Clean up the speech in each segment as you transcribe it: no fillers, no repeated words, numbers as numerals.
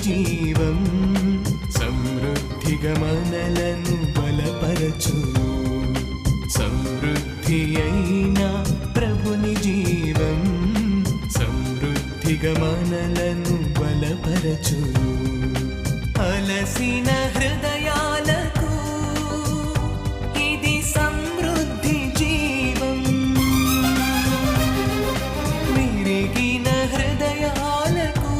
జీవం సమృద్ధిగా మనలను బలపరచు. సమృద్ధి అయిన ప్రభుని జీవం సమృద్ధిగా మనలను బలపరచు. అలసిన హృదయాలకు ఇది సమృద్ధి జీవం. విరిగిన హృదయాలకు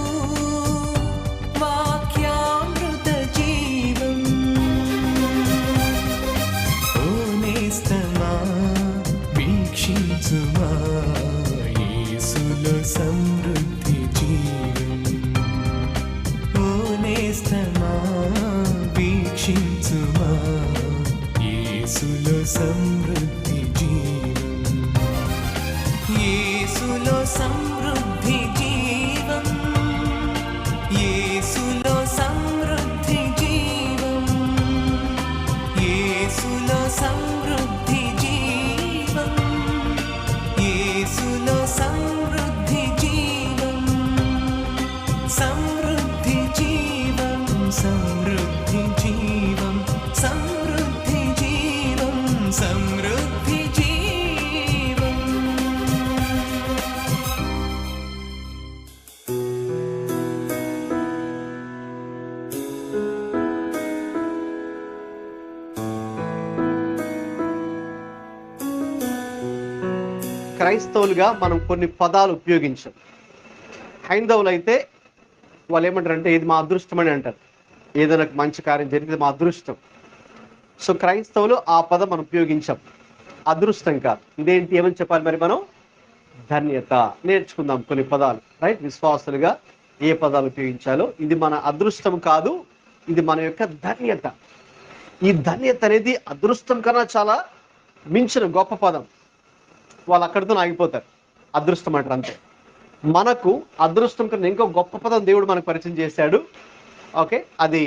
వాక్యామృత జీవం. ఓ నేస్తమా వీక్షించుమా యేసులో సమృద్ధి జీవం. ఓ నేస్తమా వీక్షించుమా యేసులో సమృద్ధి జీవం. యేసులో సమృద్ధి జీవం. యేసులో సమృద్ధి జీవం. యేసులో సమృద్ధి జీవం. యేసులో సమృద్ధి జీవం. సమృద్ధి జీవం. సమృద్ధి జీవం. సమృద్ధి జీవం. సమృద్ధి జీవం. క్రైస్తవులుగా మనం కొన్ని పదాలు ఉపయోగించాం. హైందవులు అయితే వాళ్ళు ఏమంటారు అంటే ఇది మా అదృష్టం అని అంటారు. ఏదైనా మంచి కార్యం జరిగితే మా అదృష్టం. సో క్రైస్తవులు ఆ పదం మనం ఉపయోగించాం. అదృష్టం కాదు. ఇదేంటి ఏమని చెప్పాలి మరి మనం? ధన్యత. నేర్చుకుందాం కొన్ని పదాలు. రైట్, విశ్వాసులుగా ఏ పదాలు ఉపయోగించాలో. ఇది మన అదృష్టం కాదు, ఇది మన యొక్క ధన్యత. ఈ ధన్యత అనేది అదృష్టం కన్నా చాలా మించిన గొప్ప పదం. వాళ్ళు అక్కడితో ఆగిపోతారు. అదృష్టం అంటారు అంతే. మనకు అదృష్టం కన్నా ఇంకో గొప్ప పదం దేవుడు మనకు పరిచయం చేశాడు. ఓకే, అది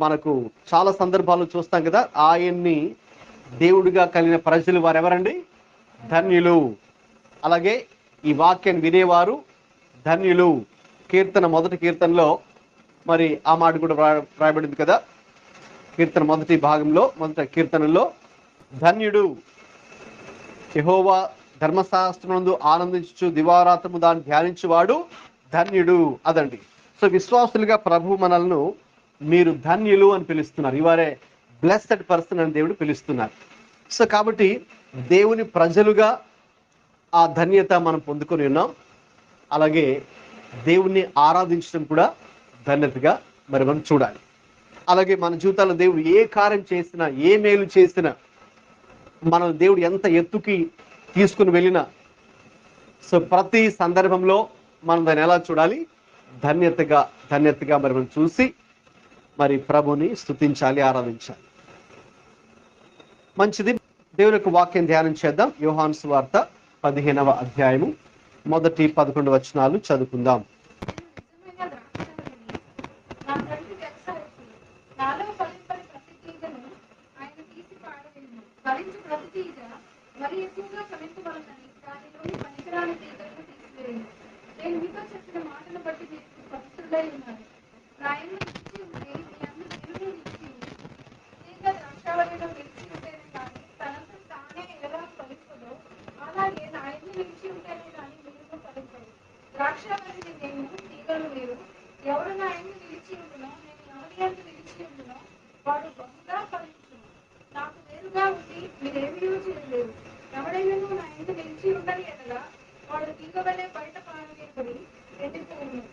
మనకు చాలా సందర్భాలు చూస్తాం కదా. ఆయన్ని దేవుడిగా కలిగిన ప్రజలు వారెవరండి? ధన్యులు. అలాగే ఈ వాక్యాన్ని వినేవారు ధన్యులు. కీర్తన మొదటి కీర్తనలో మరి ఆ మాట కూడా రాయబడింది కదా. కీర్తన మొదటి భాగంలో మొదటి కీర్తనలో ధన్యుడు యెహోవా ధర్మశాస్త్రమునందు ఆనందించు దివారాత్రము దాన్ని ధ్యానించువాడు ధన్యుడు. అదండి. సో విశ్వాసులుగా ప్రభు మనల్ని మీరు ధన్యులు అని పిలుస్తున్నారు. ఇవారే బ్లెస్డ్ పర్సన్ అని దేవుడు పిలుస్తున్నారు. సో కాబట్టి దేవుని ప్రజలుగా ఆ ధన్యత మనం పొందుకొని ఉన్నాం. అలాగే దేవుణ్ణి ఆరాధించడం కూడా ధన్యతగా మరి మనం చూడాలి. అలాగే మన జీవితాల్లో దేవుడు ఏ కార్యం చేసినా, ఏ మేలు చేసినా, మన దేవుడు ఎంత ఎత్తుకి తీసుకుని వెళ్ళినా, సో ప్రతి సందర్భంలో మనం దాన్ని ఎలా చూడాలి? ధన్యతగా మరి మనం చూసి మరి ప్రభుని స్తుతించాలి, ఆరాధించాలి. మంచిది. దేవుని యొక్క వాక్యం ధ్యానం చేద్దాం. యోహాను సువార్త 15వ అధ్యాయము 1-11 వచనాలు చదువుకుందాం. ఎవరు నా ఎందు నిలిచి ఉండునో, నేను ఎవరి యందు నిలిచి ఉండునో వాడు బహుగా ఫలించును. నాకు వేరుగా ఉండి మీరేమీ చేయలేరు. ఎవడైనను నా ఎందు నిలిచి ఉండని ఎడల వాడు తీగవలే బయట పారవేయబడి ఎండిపోవును.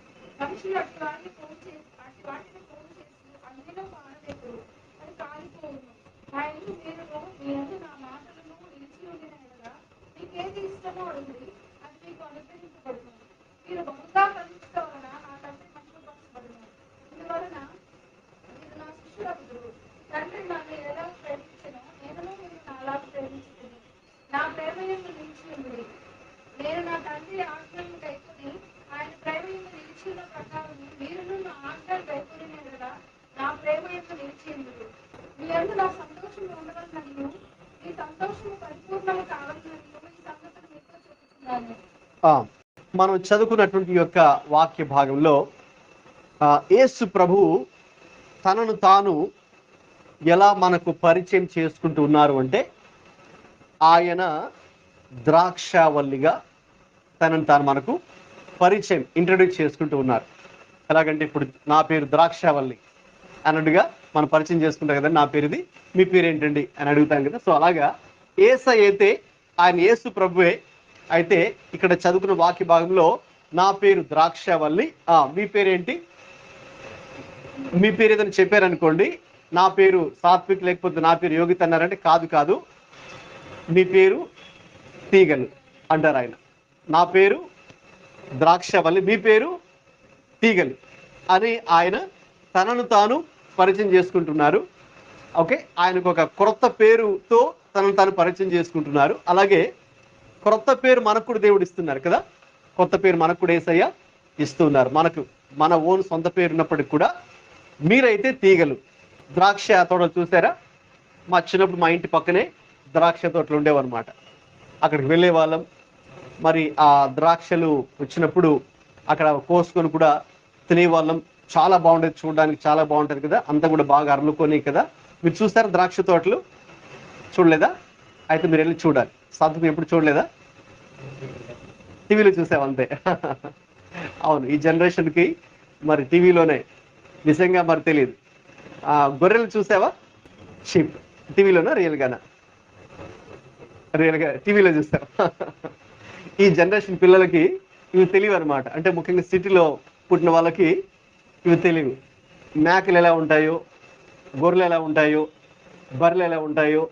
మనుషులు అట్టి వాటిని పోగు చేసి అగ్నిలో పారవేయరు, అది కాలిపోవును. నా ఎందు మీరును మీ యందు నా మాటలను నిలిచి ఉండిన ఎడల మీకేది ఇష్టమో అడుగుడి, అది మీకు అనుగ్రహించబడుతుంది. మీరు బహుగా ఫలించడం వలన నా తండ్రి మహిమపరచబడును. ఇందువలన మీరు నా శిష్యులగుదురు. తండ్రి నన్ను ఎలా ప్రేమించెనో నేనును మీరు నాలా ప్రేమించుదురు. నా ప్రేమ యందు నిలిచి ఉండుడి. నేను నా తండ్రి ఆజ్ఞలను కైకొని ఆయన ప్రేమ యందు నిలిచి ఉన్న ప్రకారం మీరును నా ఆజ్ఞలు కైకొనిన ఎడల నా ప్రేమ యందు నిలిచి ఉండురు. మీ యందు నా సంతోషం ఉండవలననియు మీ సంతోషము పరిపూర్ణము కావాలననియు ఈ సంగతులు మీతో చెప్పుచున్నాను. మనం చదువుకున్నటువంటి యొక్క వాక్య భాగంలో యేసు ప్రభువు తనను తాను ఎలా మనకు పరిచయం చేసుకుంటూ ఉన్నారు అంటే, ఆయన ద్రాక్షావల్లిగా తనను తాను మనకు పరిచయం ఇంట్రడ్యూస్ చేసుకుంటూ ఉన్నారు. ఎలాగంటే ఇప్పుడు నా పేరు ద్రాక్షావల్లి అన్నట్టుగా మనం పరిచయం చేసుకుంటాం కదా, నా పేరుది, మీ పేరు ఏంటండి అని అడుగుతాం కదా. సో అలాగా యేసయ్య అయితే ఆయన యేసు ప్రభువే. అయితే ఇక్కడ చదువుకున్న వాక్య భాగంలో నా పేరు ద్రాక్షావల్లి, మీ పేరేంటి, మీ పేరు ఏదైనా చెప్పారనుకోండి, నా పేరు సాత్విక్ లేకపోతే నా పేరు యోగిత్ అన్నారంటే కాదు మీ పేరు తీగలు అంటారు ఆయన. నా పేరు ద్రాక్షవల్లి, మీ పేరు తీగలు అని ఆయన తనను తాను పరిచయం చేసుకుంటున్నారు. ఓకే, ఆయనకు ఒక క్రొత్త పేరుతో తనను తాను పరిచయం చేసుకుంటున్నారు. అలాగే క్రొత్త పేరు మనకు కూడా దేవుడు ఇస్తున్నారు కదా, కొత్త పేరు మనకు కూడా యేసయ్య ఇస్తున్నారు. మనకు మన ఓన్ సొంత పేరు ఉన్నప్పటికి కూడా మీరైతే తీగలు. ద్రాక్ష తోటలు చూసారా? మా చిన్నప్పుడు మా ఇంటి పక్కనే ద్రాక్ష తోటలు ఉండేవన్నమాట. అక్కడికి వెళ్ళే వాళ్ళం. మరి ఆ ద్రాక్షలు వచ్చినప్పుడు అక్కడ కోసుకొని కూడా తినేవాళ్ళం. చాలా బాగుండేది, చూడడానికి చాలా బాగుంటుంది కదా, అంతా కూడా బాగా అరలుకొని కదా. మీరు చూసారా ద్రాక్ష తోటలు? చూడలేదా? అయితే మీరు వెళ్ళి చూడాలి. సాధువు ఎప్పుడు చూడలేదా? టీవీలో చూసావు అంతే. అవును, ఈ జనరేషన్కి మరి టీవీలోనే నిజంగా మరి తెలియదు. గొర్రెలు చూసావా? షీప్ టీవీలోనా రియల్గానా? రియల్గా టీవీలో చూస్తావు. ఈ జనరేషన్ పిల్లలకి ఇవి తెలియవు అనమాట. అంటే ముఖ్యంగా సిటీలో పుట్టిన వాళ్ళకి ఇవి తెలియవు. మేకలు ఎలా ఉంటాయో, గొర్రెలు ఎలా ఉంటాయో, బర్రెలు ఎలా ఉంటాయో,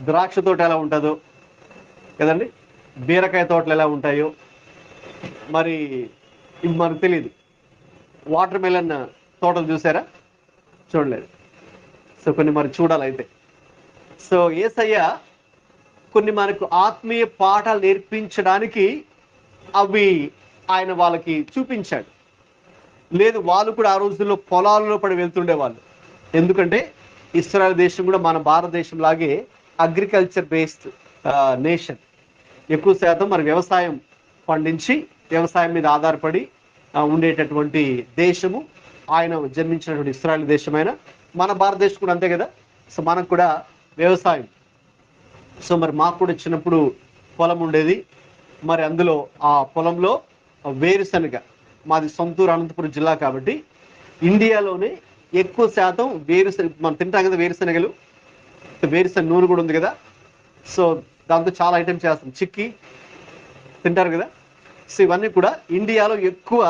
ద్రాక్ష తోట ఎలా ఉంటుందో కదండి, బీరకాయ తోటలు ఎలా ఉంటాయో మరి ఇవి మనకు తెలియదు. వాటర్ మెలన్ తోటలు చూసారా? చూడలేదు. సో కొన్ని మరి చూడాలైతే. సో యేసయ్య కొన్ని మనకు ఆత్మీయ పాఠాలు నేర్పించడానికి అవి ఆయన వాళ్ళకి చూపించాడు. లేదు, వాళ్ళు కూడా ఆ రోజుల్లో పొలాల్లో పడి వెళ్తుండే వాళ్ళు. ఎందుకంటే ఇశ్రాయేల్ దేశం కూడా మన భారతదేశం లాగే అగ్రికల్చర్ బేస్డ్ నేషన్. ఎక్కువ శాతం మరి వ్యవసాయం పండించి వ్యవసాయం మీద ఆధారపడి ఉండేటటువంటి దేశము ఆయన జన్మించినటువంటి ఇశ్రాయేల్ దేశమైన. మన భారతదేశం కూడా అంతే కదా. సో మనకు కూడా వ్యవసాయం. సో మరి మాకు కూడా చిన్నప్పుడు పొలం ఉండేది. మరి అందులో ఆ పొలంలో వేరుశనగ, మాది సొంతూరు అనంతపురం జిల్లా కాబట్టి ఇండియాలోనే ఎక్కువ శాతం వేరుశనగ మనం తింటాం కదా, వేరుశనగలు. వేరుశనగ నూనె కూడా ఉంది కదా. సో దాంతో చాలా ఐటమ్స్ చేస్తాం. చిక్కీ తింటారు కదా. సో ఇవన్నీ కూడా ఇండియాలో ఎక్కువ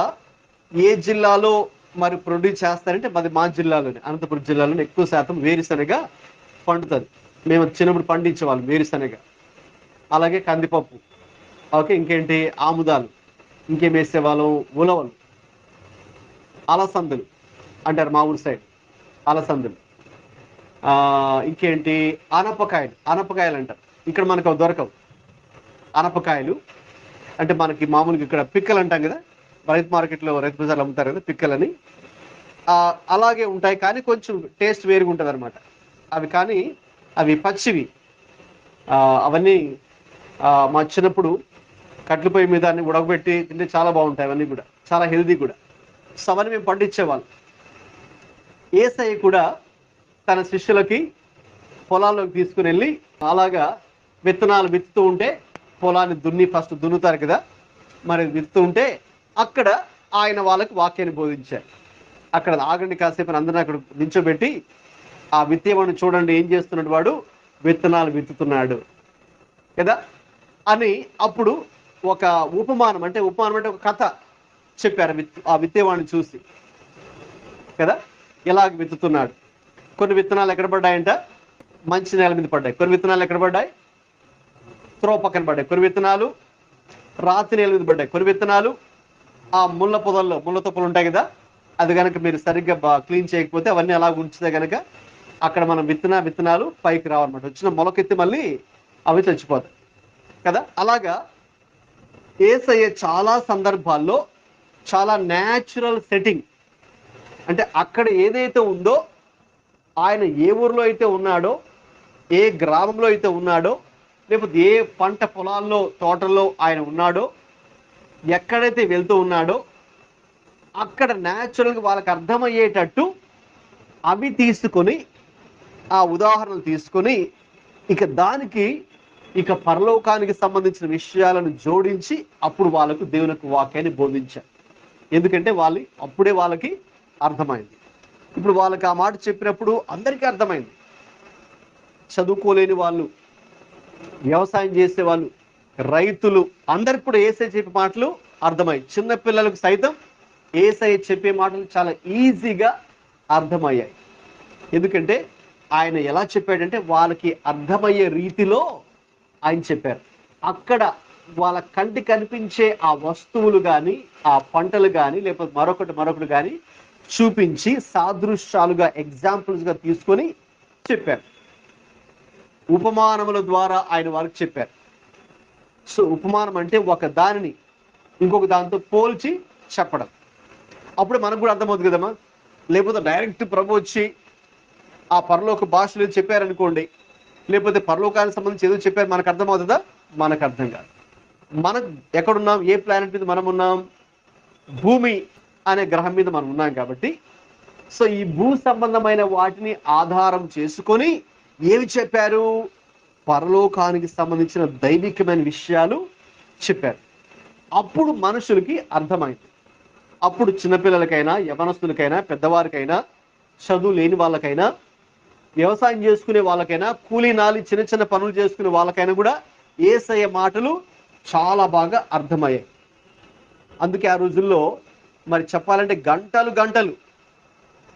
ఏ జిల్లాలో మరి ప్రొడ్యూస్ చేస్తారంటే మాది మా జిల్లాలోనే, అనంతపురం జిల్లాలోనే ఎక్కువ శాతం వేరుశనగ పండుతుంది. మేము చిన్నప్పుడు పండించేవాళ్ళం వేరుశనగ. అలాగే కందిపప్పు, ఓకే, ఇంకేంటి ఆముదాలు, ఇంకేం వేసేవాళ్ళం, ఉలవలు, అలసందులు అంటారు మా ఊరు సైడ్, అలసందులు. ఇంకేంటి అనపకాయలు అంటారు. ఇక్కడ మనకు అవి దొరకవు అనపకాయలు. అంటే మనకి మామూలుగా ఇక్కడ పిక్కలు అంటాం కదా, రైతు మార్కెట్లో రైతు బజార్లు అమ్ముతారు కదా పిక్కలని. అలాగే ఉంటాయి కానీ కొంచెం టేస్ట్ వేరుగా ఉంటుంది అనమాట అవి. కానీ అవి పచ్చివి. అవన్నీ మా చిన్నప్పుడు కట్ల పొయ్యి మీద అన్ని ఉడకబెట్టి తింటే చాలా బాగుంటాయి. అవన్నీ కూడా చాలా హెల్దీ కూడా. సో అవన్నీ మేము పండించేవాళ్ళం. యేసయ్య కూడా తన శిష్యులకి పొలాల్లోకి తీసుకుని వెళ్ళి అలాగా విత్తనాలు విత్తుతూ ఉంటే, పొలాన్ని ఫస్ట్ దున్నుతారు కదా, మరి విత్తుతూ ఉంటే అక్కడ ఆయన వాళ్ళకి వాక్యాన్ని బోధించారు. అక్కడ ఆగండి కాసేపు అందరిని అక్కడ నించోబెట్టి, ఆ విత్తేవాడిని చూడండి ఏం చేస్తున్నాడు, వాడు విత్తనాలు విత్తుతున్నాడు కదా అని. అప్పుడు ఒక ఉపమానం అంటే ఒక కథ చెప్పారు ఆ విత్తేవాడిని చూసి కదా, ఎలాగ విత్తుతున్నాడు. కొన్ని విత్తనాలు ఎక్కడ పడ్డాయంట? మంచి నేల మీద పడ్డాయి. కొన్ని విత్తనాలు ఎక్కడ పడ్డాయి? త్రోవ పక్కన పడ్డాయి. కొన్ని విత్తనాలు రాతి నేల మీద పడ్డాయి. కొన్ని విత్తనాలు ఆ ముళ్ళ తుప్పలు ఉంటాయి కదా, అది కనుక మీరు సరిగ్గా క్లీన్ చేయకపోతే అవన్నీ అలాగ ఉంచితే కనుక అక్కడ మనం విత్తనాలు పైకి రావన్నమాట. వచ్చిన మొలకెత్తి మళ్ళీ అవి చచ్చిపోతాయి కదా. అలాగా యేసయ్య చాలా సందర్భాల్లో చాలా న్యాచురల్ సెట్టింగ్, అంటే అక్కడ ఏదైతే ఉందో, ఆయన ఏ ఊర్లో అయితే ఉన్నాడో, ఏ గ్రామంలో అయితే ఉన్నాడో, లేకపోతే ఏ పంట పొలాల్లో తోటల్లో ఆయన ఉన్నాడో, ఎక్కడైతే వెళ్తూ ఉన్నాడో అక్కడ న్యాచురల్గా వాళ్ళకి అర్థమయ్యేటట్టు అవి తీసుకొని, ఆ ఉదాహరణలు తీసుకొని, ఇక దానికి ఇక పరలోకానికి సంబంధించిన విషయాలను జోడించి అప్పుడు వాళ్ళకు దేవునికి వాక్యాన్ని బోధించారు. ఎందుకంటే అప్పుడే వాళ్ళకి అర్థమైంది. ఇప్పుడు వాళ్ళకి ఆ మాట చెప్పినప్పుడు అందరికీ అర్థమైంది. చదువుకోలేని వాళ్ళు, వ్యవసాయం చేసే వాళ్ళు, రైతులు అందరికి కూడా యేసయ్య చెప్పే మాటలు అర్థమయ్యాయి. చిన్న పిల్లలకు సైతం యేసయ్య చెప్పే మాటలు చాలా ఈజీగా అర్థమయ్యాయి. ఎందుకంటే ఆయన ఎలా చెప్పాడంటే వాళ్ళకి అర్థమయ్యే రీతిలో ఆయన చెప్పారు. అక్కడ వాళ్ళ కంటి కనిపించే ఆ వస్తువులు కానీ, ఆ పంటలు కానీ, లేకపోతే మరొకటి కానీ చూపించి సాదృశ్యాలుగా, ఎగ్జాంపుల్స్గా తీసుకొని చెప్పారు. ఉపమానముల ద్వారా ఆయన వారికి చెప్పారు. సో ఉపమానం అంటే ఒక దానిని ఇంకొక దాంతో పోల్చి చెప్పడం. అప్పుడు మనకు కూడా అర్థమవుతుంది కదమ్మా. లేకపోతే డైరెక్ట్ ప్రభు వచ్చి ఆ పరలోక భాషలు చెప్పారనుకోండి, లేకపోతే పరలోకానికి సంబంధించి ఏదో చెప్పారు, మనకు అర్థమవుతుందా? మనకు అర్థం కాదు. మనం ఎక్కడున్నాం? ఏ ప్లానెట్ మీద మనం ఉన్నాం? భూమి అనే గ్రహం మీద మనం ఉన్నాం కాబట్టి, సో ఈ భూ సంబంధమైన వాటిని ఆధారం చేసుకొని ఏమి చెప్పారు? పరలోకానికి సంబంధించిన దైవికమైన విషయాలు చెప్పారు. అప్పుడు మనుషులకి అర్థమైంది. అప్పుడు చిన్నపిల్లలకైనా, యవనస్తులకైనా, పెద్దవారికైనా, చదువు లేని వాళ్ళకైనా, వ్యవసాయం చేసుకునే వాళ్ళకైనా, కూలీ నాలి చిన్న చిన్న పనులు చేసుకునే వాళ్ళకైనా కూడా యేసయ్య మాటలు చాలా బాగా అర్థమయ్యాయి. అందుకే ఆ రోజుల్లో మరి చెప్పాలంటే గంటలు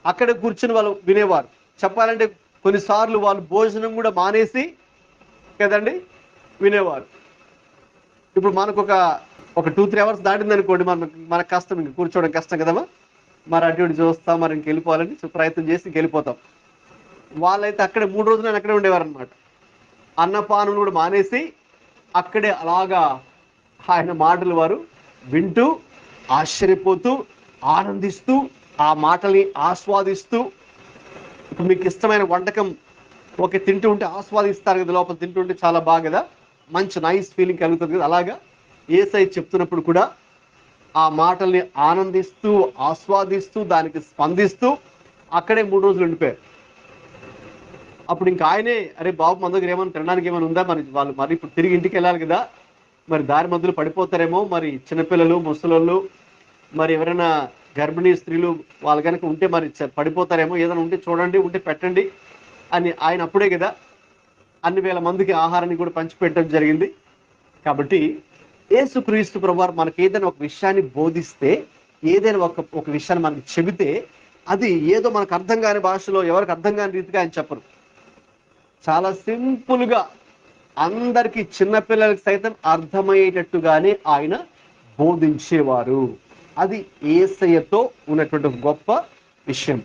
అక్కడ కూర్చుని వాళ్ళు వినేవారు. చెప్పాలంటే కొన్నిసార్లు వాళ్ళు భోజనం కూడా మానేసి కదండి వినేవారు. ఇప్పుడు మనకు ఒక 2-3 అవర్స్ దాటింది అనుకోండి, మనకు కష్టం, ఇంక కూర్చోవడం కష్టం కదమ్మా. మరి అటు ఇటు చూస్తాం, మరి ఇంకెళ్ళిపోవాలని ప్రయత్నం చేసి ఇంకెళ్ళిపోతాం. వాళ్ళైతే అక్కడే 3 రోజులు అక్కడే ఉండేవారు అనమాట. అన్నపానం కూడా మానేసి అక్కడే అలాగా ఆయన మాటలు వారు వింటూ, ఆశ్చర్యపోతూ, ఆనందిస్తూ, ఆ మాటల్ని ఆస్వాదిస్తూ. ఇప్పుడు మీకు ఇష్టమైన వంటకం తింటూ ఉంటే ఆస్వాదిస్తారు కదా, లోపల తింటూ ఉంటే చాలా బాగా కదా, మంచి నైస్ ఫీలింగ్ కలుగుతుంది కదా. అలాగా యేసయ్య చెప్తున్నప్పుడు కూడా ఆ మాటల్ని ఆనందిస్తూ, ఆస్వాదిస్తూ, దానికి స్పందిస్తూ అక్కడే 3 రోజులు ఉండిపోయారు. అప్పుడు ఇంకా ఆయనే, అరే బాబు మన దగ్గర ఏమైనా తినడానికి ఏమైనా ఉందా, మరి ఇప్పుడు తిరిగి ఇంటికి వెళ్ళాలి కదా, మరి దారి మధ్యలో పడిపోతారేమో, మరి చిన్నపిల్లలు, ముసలోళ్ళు, మరి ఎవరైనా గర్భిణీ స్త్రీలు వాళ్ళు కనుక ఉంటే మరి పడిపోతారేమో, ఏదైనా ఉంటే చూడండి, ఉంటే పెట్టండి అని ఆయన అప్పుడే కదా అన్ని వేల మందికి ఆహారాన్ని కూడా పంచిపెట్టడం జరిగింది. కాబట్టి యేసుక్రీస్తు ప్రభువారు మనకి ఏదైనా ఒక విషయాన్ని బోధిస్తే, ఏదైనా ఒక విషయాన్ని మనకి చెబితే, అది ఏదో మనకు అర్థం కాని భాషలో, ఎవరికి అర్థం కాని రీతిగా ఆయన చెప్పరు. చాలా సింపుల్గా అందరికీ, చిన్నపిల్లలకి సైతం అర్థమయ్యేటట్టుగానే ఆయన బోధించేవారు. అది యేసయ్యతో ఉన్నటువంటి గొప్ప విషయం.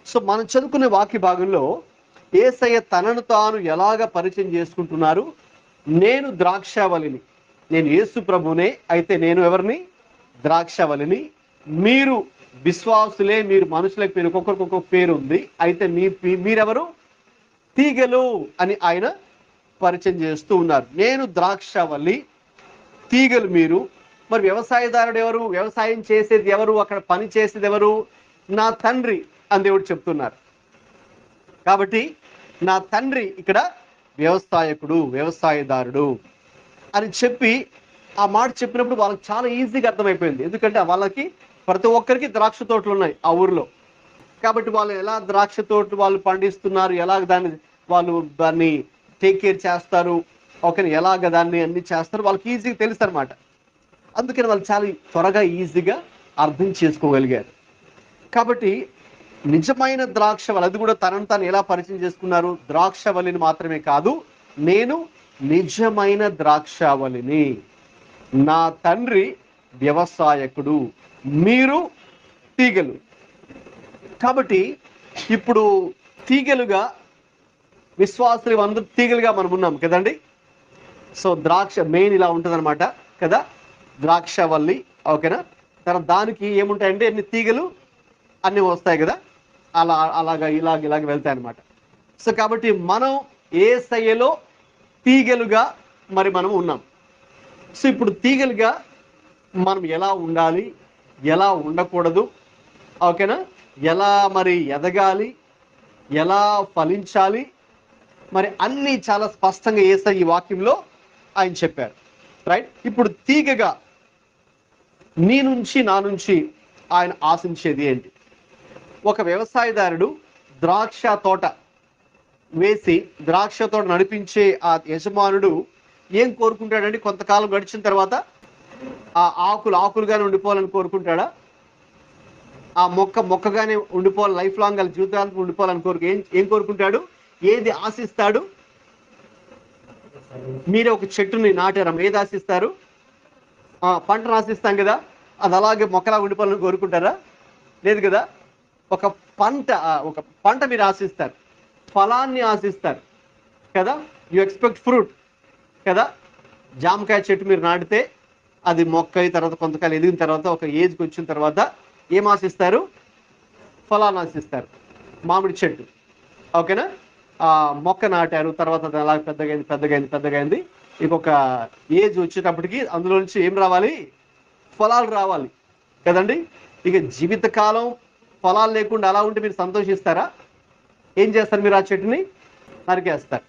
సో మనం చదువుకునే వాక్య భాగంలో యేసయ్య తనను తాను ఎలాగ పరిచయం చేసుకుంటున్నారు? నేను ద్రాక్షావళిని, నేను యేసు ప్రభునే, అయితే నేను ఎవరిని? ద్రాక్షావళిని. మీరు విశ్వాసులే, మీరు మనుషులకు పేరు, ఒక్కొక్కరికి పేరు ఉంది, అయితే మీరెవరు? తీగలు అని ఆయన పరిచయం చేస్తూ ఉన్నారు. నేను ద్రాక్షావళి, తీగలు మీరు. మరి వ్యవసాయదారుడు ఎవరు? వ్యవసాయం చేసేది ఎవరు? అక్కడ పని చేసేది ఎవరు? నా తండ్రి అని దేవుడు చెప్తున్నారు. కాబట్టి నా తండ్రి ఇక్కడ వ్యవసాయకుడు, వ్యవసాయదారుడు అని చెప్పి ఆ మాట చెప్పినప్పుడు వాళ్ళకి చాలా ఈజీగా అర్థమైపోయింది. ఎందుకంటే వాళ్ళకి ప్రతి ఒక్కరికి ద్రాక్ష తోటలు ఉన్నాయి ఆ ఊర్లో. కాబట్టి వాళ్ళు ఎలా ద్రాక్ష తోటలు వాళ్ళు పండిస్తున్నారు, ఎలాగ దాన్ని టేక్ కేర్ చేస్తారు, ఓకే, ఎలాగ దాన్ని అన్ని చేస్తారు, వాళ్ళకి ఈజీగా తెలుసు అనమాట. అందుకని వాళ్ళు చాలా త్వరగా ఈజీగా అర్థం చేసుకోగలిగారు. కాబట్టి నిజమైన ద్రాక్షవల్లి, అది కూడా తనను తాను ఎలా పరిచయం చేసుకున్నారు? ద్రాక్షవల్లిని మాత్రమే కాదు, నేను నిజమైన ద్రాక్షవల్లిని, నా తండ్రి వ్యవసాయకుడు, మీరు తీగలు. కాబట్టి ఇప్పుడు తీగలుగా, విశ్వాసులు అందరూ తీగలుగా మనం ఉన్నాం కదండి. సో ద్రాక్ష మెయిన్ ఇలా ఉంటుంది అనమాట కదా, ద్రాక్షవల్లి, ఓకేనా. తర్వాత దానికి ఏముంటాయంటే ఎన్ని తీగలు అన్ని వస్తాయి కదా, అలాగా ఇలాగ వెళ్తాయి అనమాట. సో కాబట్టి మనం యేసయ్యలో తీగలుగా మరి మనం ఉన్నాం. సో ఇప్పుడు తీగలుగా మనం ఎలా ఉండాలి, ఎలా ఉండకూడదు, ఓకేనా, ఎలా మరి ఎదగాలి, ఎలా ఫలించాలి, మరి అన్నీ చాలా స్పష్టంగా యేసయ్య ఈ వాక్యంలో ఆయన చెప్పారు. రైట్. ఇప్పుడు తీగగా నీ నుంచి నా నుంచి ఆయన ఆశించేది ఏంటి? ఒక వ్యవసాయదారుడు ద్రాక్ష తోట వేసి ద్రాక్ష తోట నడిపించే ఆ యజమానుడు ఏం కోరుకుంటాడంటే, కొంతకాలం గడిచిన తర్వాత ఆ ఆకులుగానే ఉండిపోవాలని కోరుకుంటాడా? ఆ మొక్కగానే ఉండిపోవాలి, లైఫ్ లాంగ్ వాళ్ళ జీవితాంతం ఉండిపోవాలని ఏం కోరుకుంటాడు? ఏది ఆశిస్తాడు? మీరే ఒక చెట్టుని నాటారమ్మ, ఏది ఆశిస్తారు? పంటను ఆశిస్తాం కదా, అది అలాగే మొక్కలా ఉండిపోవాలని కోరుకుంటారా? లేదు కదా. ఒక పంట మీరు ఆశిస్తారు, ఫలాన్ని ఆశిస్తారు కదా, యు ఎక్స్పెక్ట్ ఫ్రూట్ కదా. జామకాయ చెట్టు మీరు నాటితే అది మొక్క అయిన తర్వాత కొంతకాలం ఎదిగిన తర్వాత ఒక ఏజ్కి వచ్చిన తర్వాత ఏం ఆశిస్తారు? ఫలాన్ని ఆశిస్తారు. మామిడి చెట్టు, ఓకేనా, మొక్క నాటారు, తర్వాత అది అలా పెద్దగైంది. ఇంకొక ఏజ్ వచ్చేటప్పటికి అందులో నుంచి ఏం రావాలి? ఫలాలు రావాలి కదండి. ఇక జీవితకాలం ఫలాలు లేకుండా అలా ఉంటే మీరు సంతోషిస్తారా? ఏం చేస్తారు? మీరు ఆ చెట్టుని నరికేస్తారు.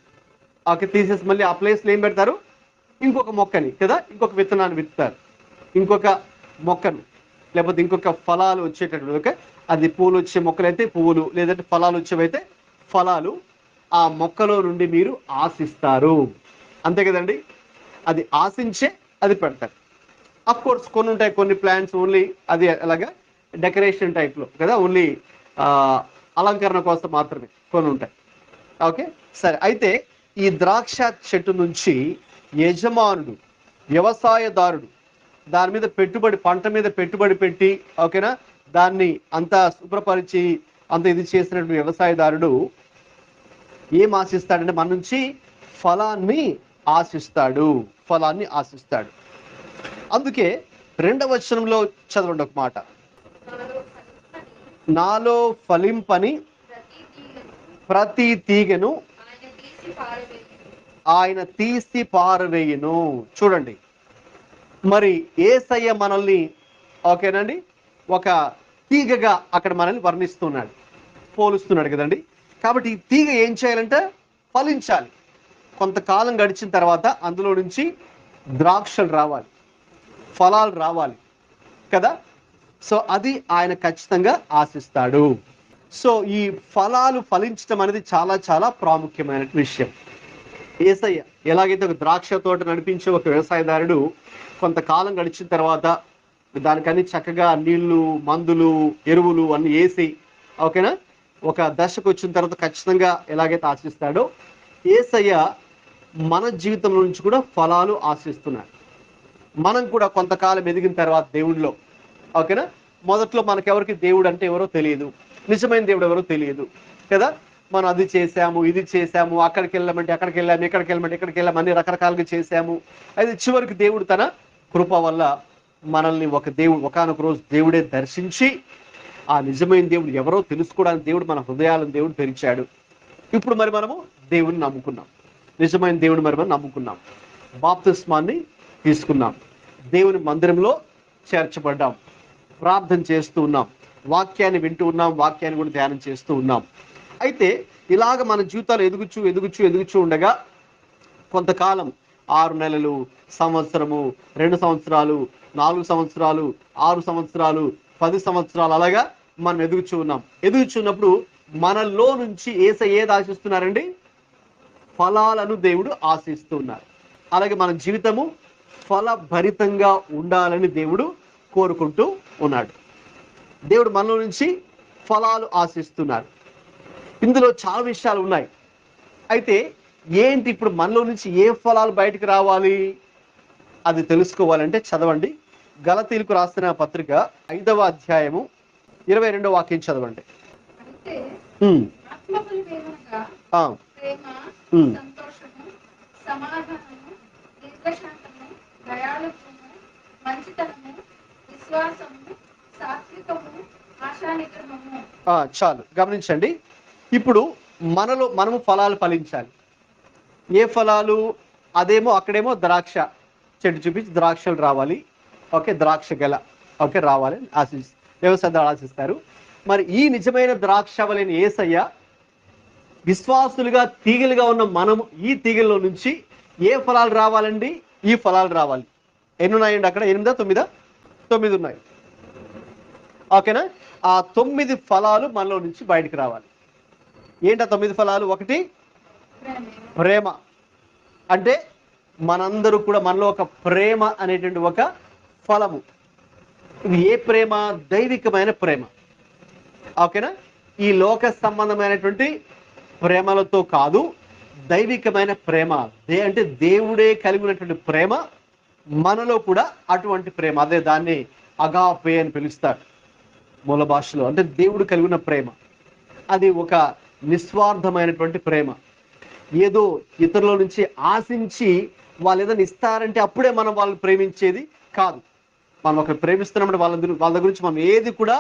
ఓకే, తీసేసి మళ్ళీ ఆ ప్లేస్లో ఏం పెడతారు? ఇంకొక మొక్కని కదా, ఇంకొక విత్తనాన్ని విత్తుతారు, ఇంకొక మొక్కను, లేకపోతే ఇంకొక ఫలాలు వచ్చేటట్టు. ఓకే, అది పూలు వచ్చే మొక్కలైతే పువ్వులు, లేదంటే ఫలాలు వచ్చేవైతే ఫలాలు ఆ మొక్కలో నుండి మీరు ఆశిస్తారు. అంతే కదండి. అది ఆశించే అది పెడతారు. అఫ్ కోర్స్ కొన్ని ఉంటాయి, కొన్ని ప్లాంట్స్ ఓన్లీ అది అలాగా డెకరేషన్ టైప్లో కదా, ఓన్లీ అలంకరణ కోసం మాత్రమే కొన్ని ఉంటాయి. ఓకే, సరే. అయితే ఈ ద్రాక్ష చెట్టు నుంచి యజమానుడు, వ్యవసాయదారుడు దాని మీద పంట మీద పెట్టుబడి పెట్టి, ఓకేనా, దాన్ని అంతా శుభ్రపరిచి అంత ఇది చేసినటువంటి వ్యవసాయదారుడు ఏం ఆశిస్తాడంటే మన నుంచి ఫలాన్ని ఆశిస్తాడు. అందుకే 2వ వచనంలో చదవండి ఒక మాట, నాలో ఫలింపని ప్రతి తీగను ఆయన తీసి పారవేయును. చూడండి, మరి యేసయ్య మనల్ని, ఓకేనండి, ఒక తీగగా అక్కడ మనల్ని వర్ణిస్తున్నాడు, పోలుస్తున్నాడు కదండి. కాబట్టి ఈ తీగ ఏం చేయాలంటే ఫలించాలి. కొంతకాలం గడిచిన తర్వాత అందులో నుంచి ద్రాక్షలు రావాలి, ఫలాలు రావాలి కదా. సో అది ఆయన ఖచ్చితంగా ఆశిస్తాడు. సో ఈ ఫలాలు ఫలించడం అనేది చాలా చాలా ప్రాముఖ్యమైన విషయం. యేసయ్య ఎలాగైతే ఒక ద్రాక్ష తోట నడిపించే ఒక వ్యవసాయదారుడు కొంతకాలం గడిచిన తర్వాత దానికన్నీ చక్కగా నీళ్లు, మందులు, ఎరువులు అన్ని వేసి, ఓకేనా, ఒక దశకు వచ్చిన తర్వాత ఖచ్చితంగా ఎలాగైతే ఆశిస్తాడో, యేసయ్య మన జీవితంలో నుంచి కూడా ఫలాలు ఆశిస్తున్నాడు. మనం కూడా కొంతకాలం ఎదిగిన తర్వాత దేవుడిలో, ఓకేనా, మొదట్లో మనకెవరికి దేవుడు అంటే ఎవరో తెలియదు, నిజమైన దేవుడు ఎవరో తెలియదు కదా. మనం అది చేసాము, ఇది చేసాము, అక్కడికి వెళ్ళామంటే అక్కడికి వెళ్ళాము, ఇక్కడికి వెళ్ళాము, అన్ని రకరకాలుగా చేసాము. అయితే చివరికి దేవుడు తన కృప వల్ల మనల్ని ఒకానొక రోజు దేవుడే దర్శించి ఆ నిజమైన దేవుడు ఎవరో తెలుసుకోవడానికి దేవుడు మన హృదయాలను దేవుడు తెరిచాడు. ఇప్పుడు మరి మనము దేవుడిని నమ్ముకున్నాం, నిజమైన దేవుడు మరి మనం నమ్ముకున్నాం, బాప్తిస్మాన్ని తీసుకున్నాం, దేవుని మందిరంలో చేర్చబడ్డాం, ప్రార్థన చేస్తూ ఉన్నాం, వాక్యాన్ని వింటూ ఉన్నాం, వాక్యాన్ని కూడా ధ్యానం చేస్తూ ఉన్నాం. అయితే ఇలాగ మన జీవితాలు ఎదుగుచూ ఉండగా కొంతకాలం 6 నెలలు, సంవత్సరము, 2 సంవత్సరాలు, 4 సంవత్సరాలు, 6 సంవత్సరాలు, 10 సంవత్సరాలు అలాగా మనం ఎదుగుచున్నప్పుడు మనలో నుంచి ఏది ఆశిస్తున్నారండి? ఫలాలను దేవుడు ఆశిస్తున్నారు. అలాగే మన జీవితము ఫలభరితంగా ఉండాలని దేవుడు కోరుకుంటూ ఉన్నాడు. దేవుడు మనలో నుంచి ఫలాలు ఆశిస్తున్నారు. ఇందులో చాలా విషయాలు ఉన్నాయి. అయితే ఏంటి ఇప్పుడు మనలో నుంచి ఏ ఫలాలు బయటకు రావాలి అది తెలుసుకోవాలంటే చదవండి, గలతీయులకు రాసిన పత్రిక 5వ అధ్యాయము 22వ వాక్యం చదవండి. చాలు, గమనించండి. ఇప్పుడు మనము ఫలాలు ఫలించాలి. ఏ ఫలాలు? అక్కడేమో ద్రాక్ష చెట్టు చూపించి ద్రాక్షలు రావాలి, ఓకే, ద్రాక్ష గెల. ఓకే, రావాలి వ్యవసాయదారులు ఆశిస్తారు. మరి ఈ నిజమైన ద్రాక్షవల్లిని యేసయ్య విశ్వాసులుగా తీగలుగా ఉన్న మనము ఈ తీగల్లో నుంచి ఏ ఫలాలు రావాలండి? ఈ ఫలాలు రావాలి. ఎన్ని ఉన్నాయండి అక్కడ? 8, 9? 9 ఉన్నాయి. ఓకేనా? ఆ 9 ఫలాలు మనలో నుంచి బయటికి రావాలి. ఏంటి ఆ 9 ఫలాలు? 1 ప్రేమ. అంటే మనందరూ కూడా మనలో ఒక ప్రేమ అనేటువంటి ఒక ఫలము. ఇది ఏ ప్రేమ? దైవికమైన ప్రేమ. ఓకేనా? ఈ లోక సంబంధమైనటువంటి ప్రేమలతో కాదు, దైవికమైన ప్రేమ. అంటే దేవుడే కలిగి ఉన్నటువంటి ప్రేమ మనలో కూడా అటువంటి ప్రేమ. అదే దాన్ని అగాపే అని పిలుస్తారు మూల భాషలో. అంటే దేవుడు కలిగి ఉన్న ప్రేమ. అది ఒక నిస్వార్థమైనటువంటి ప్రేమ. ఏదో ఇతరుల నుంచి ఆశించి వాళ్ళు ఏదైనా ఇస్తారంటే అప్పుడే మనం వాళ్ళని ప్రేమించేది కాదు. మనం ఒకరు ప్రేమిస్తున్నప్పుడు వాళ్ళ గురించి మనం ఏది కూడా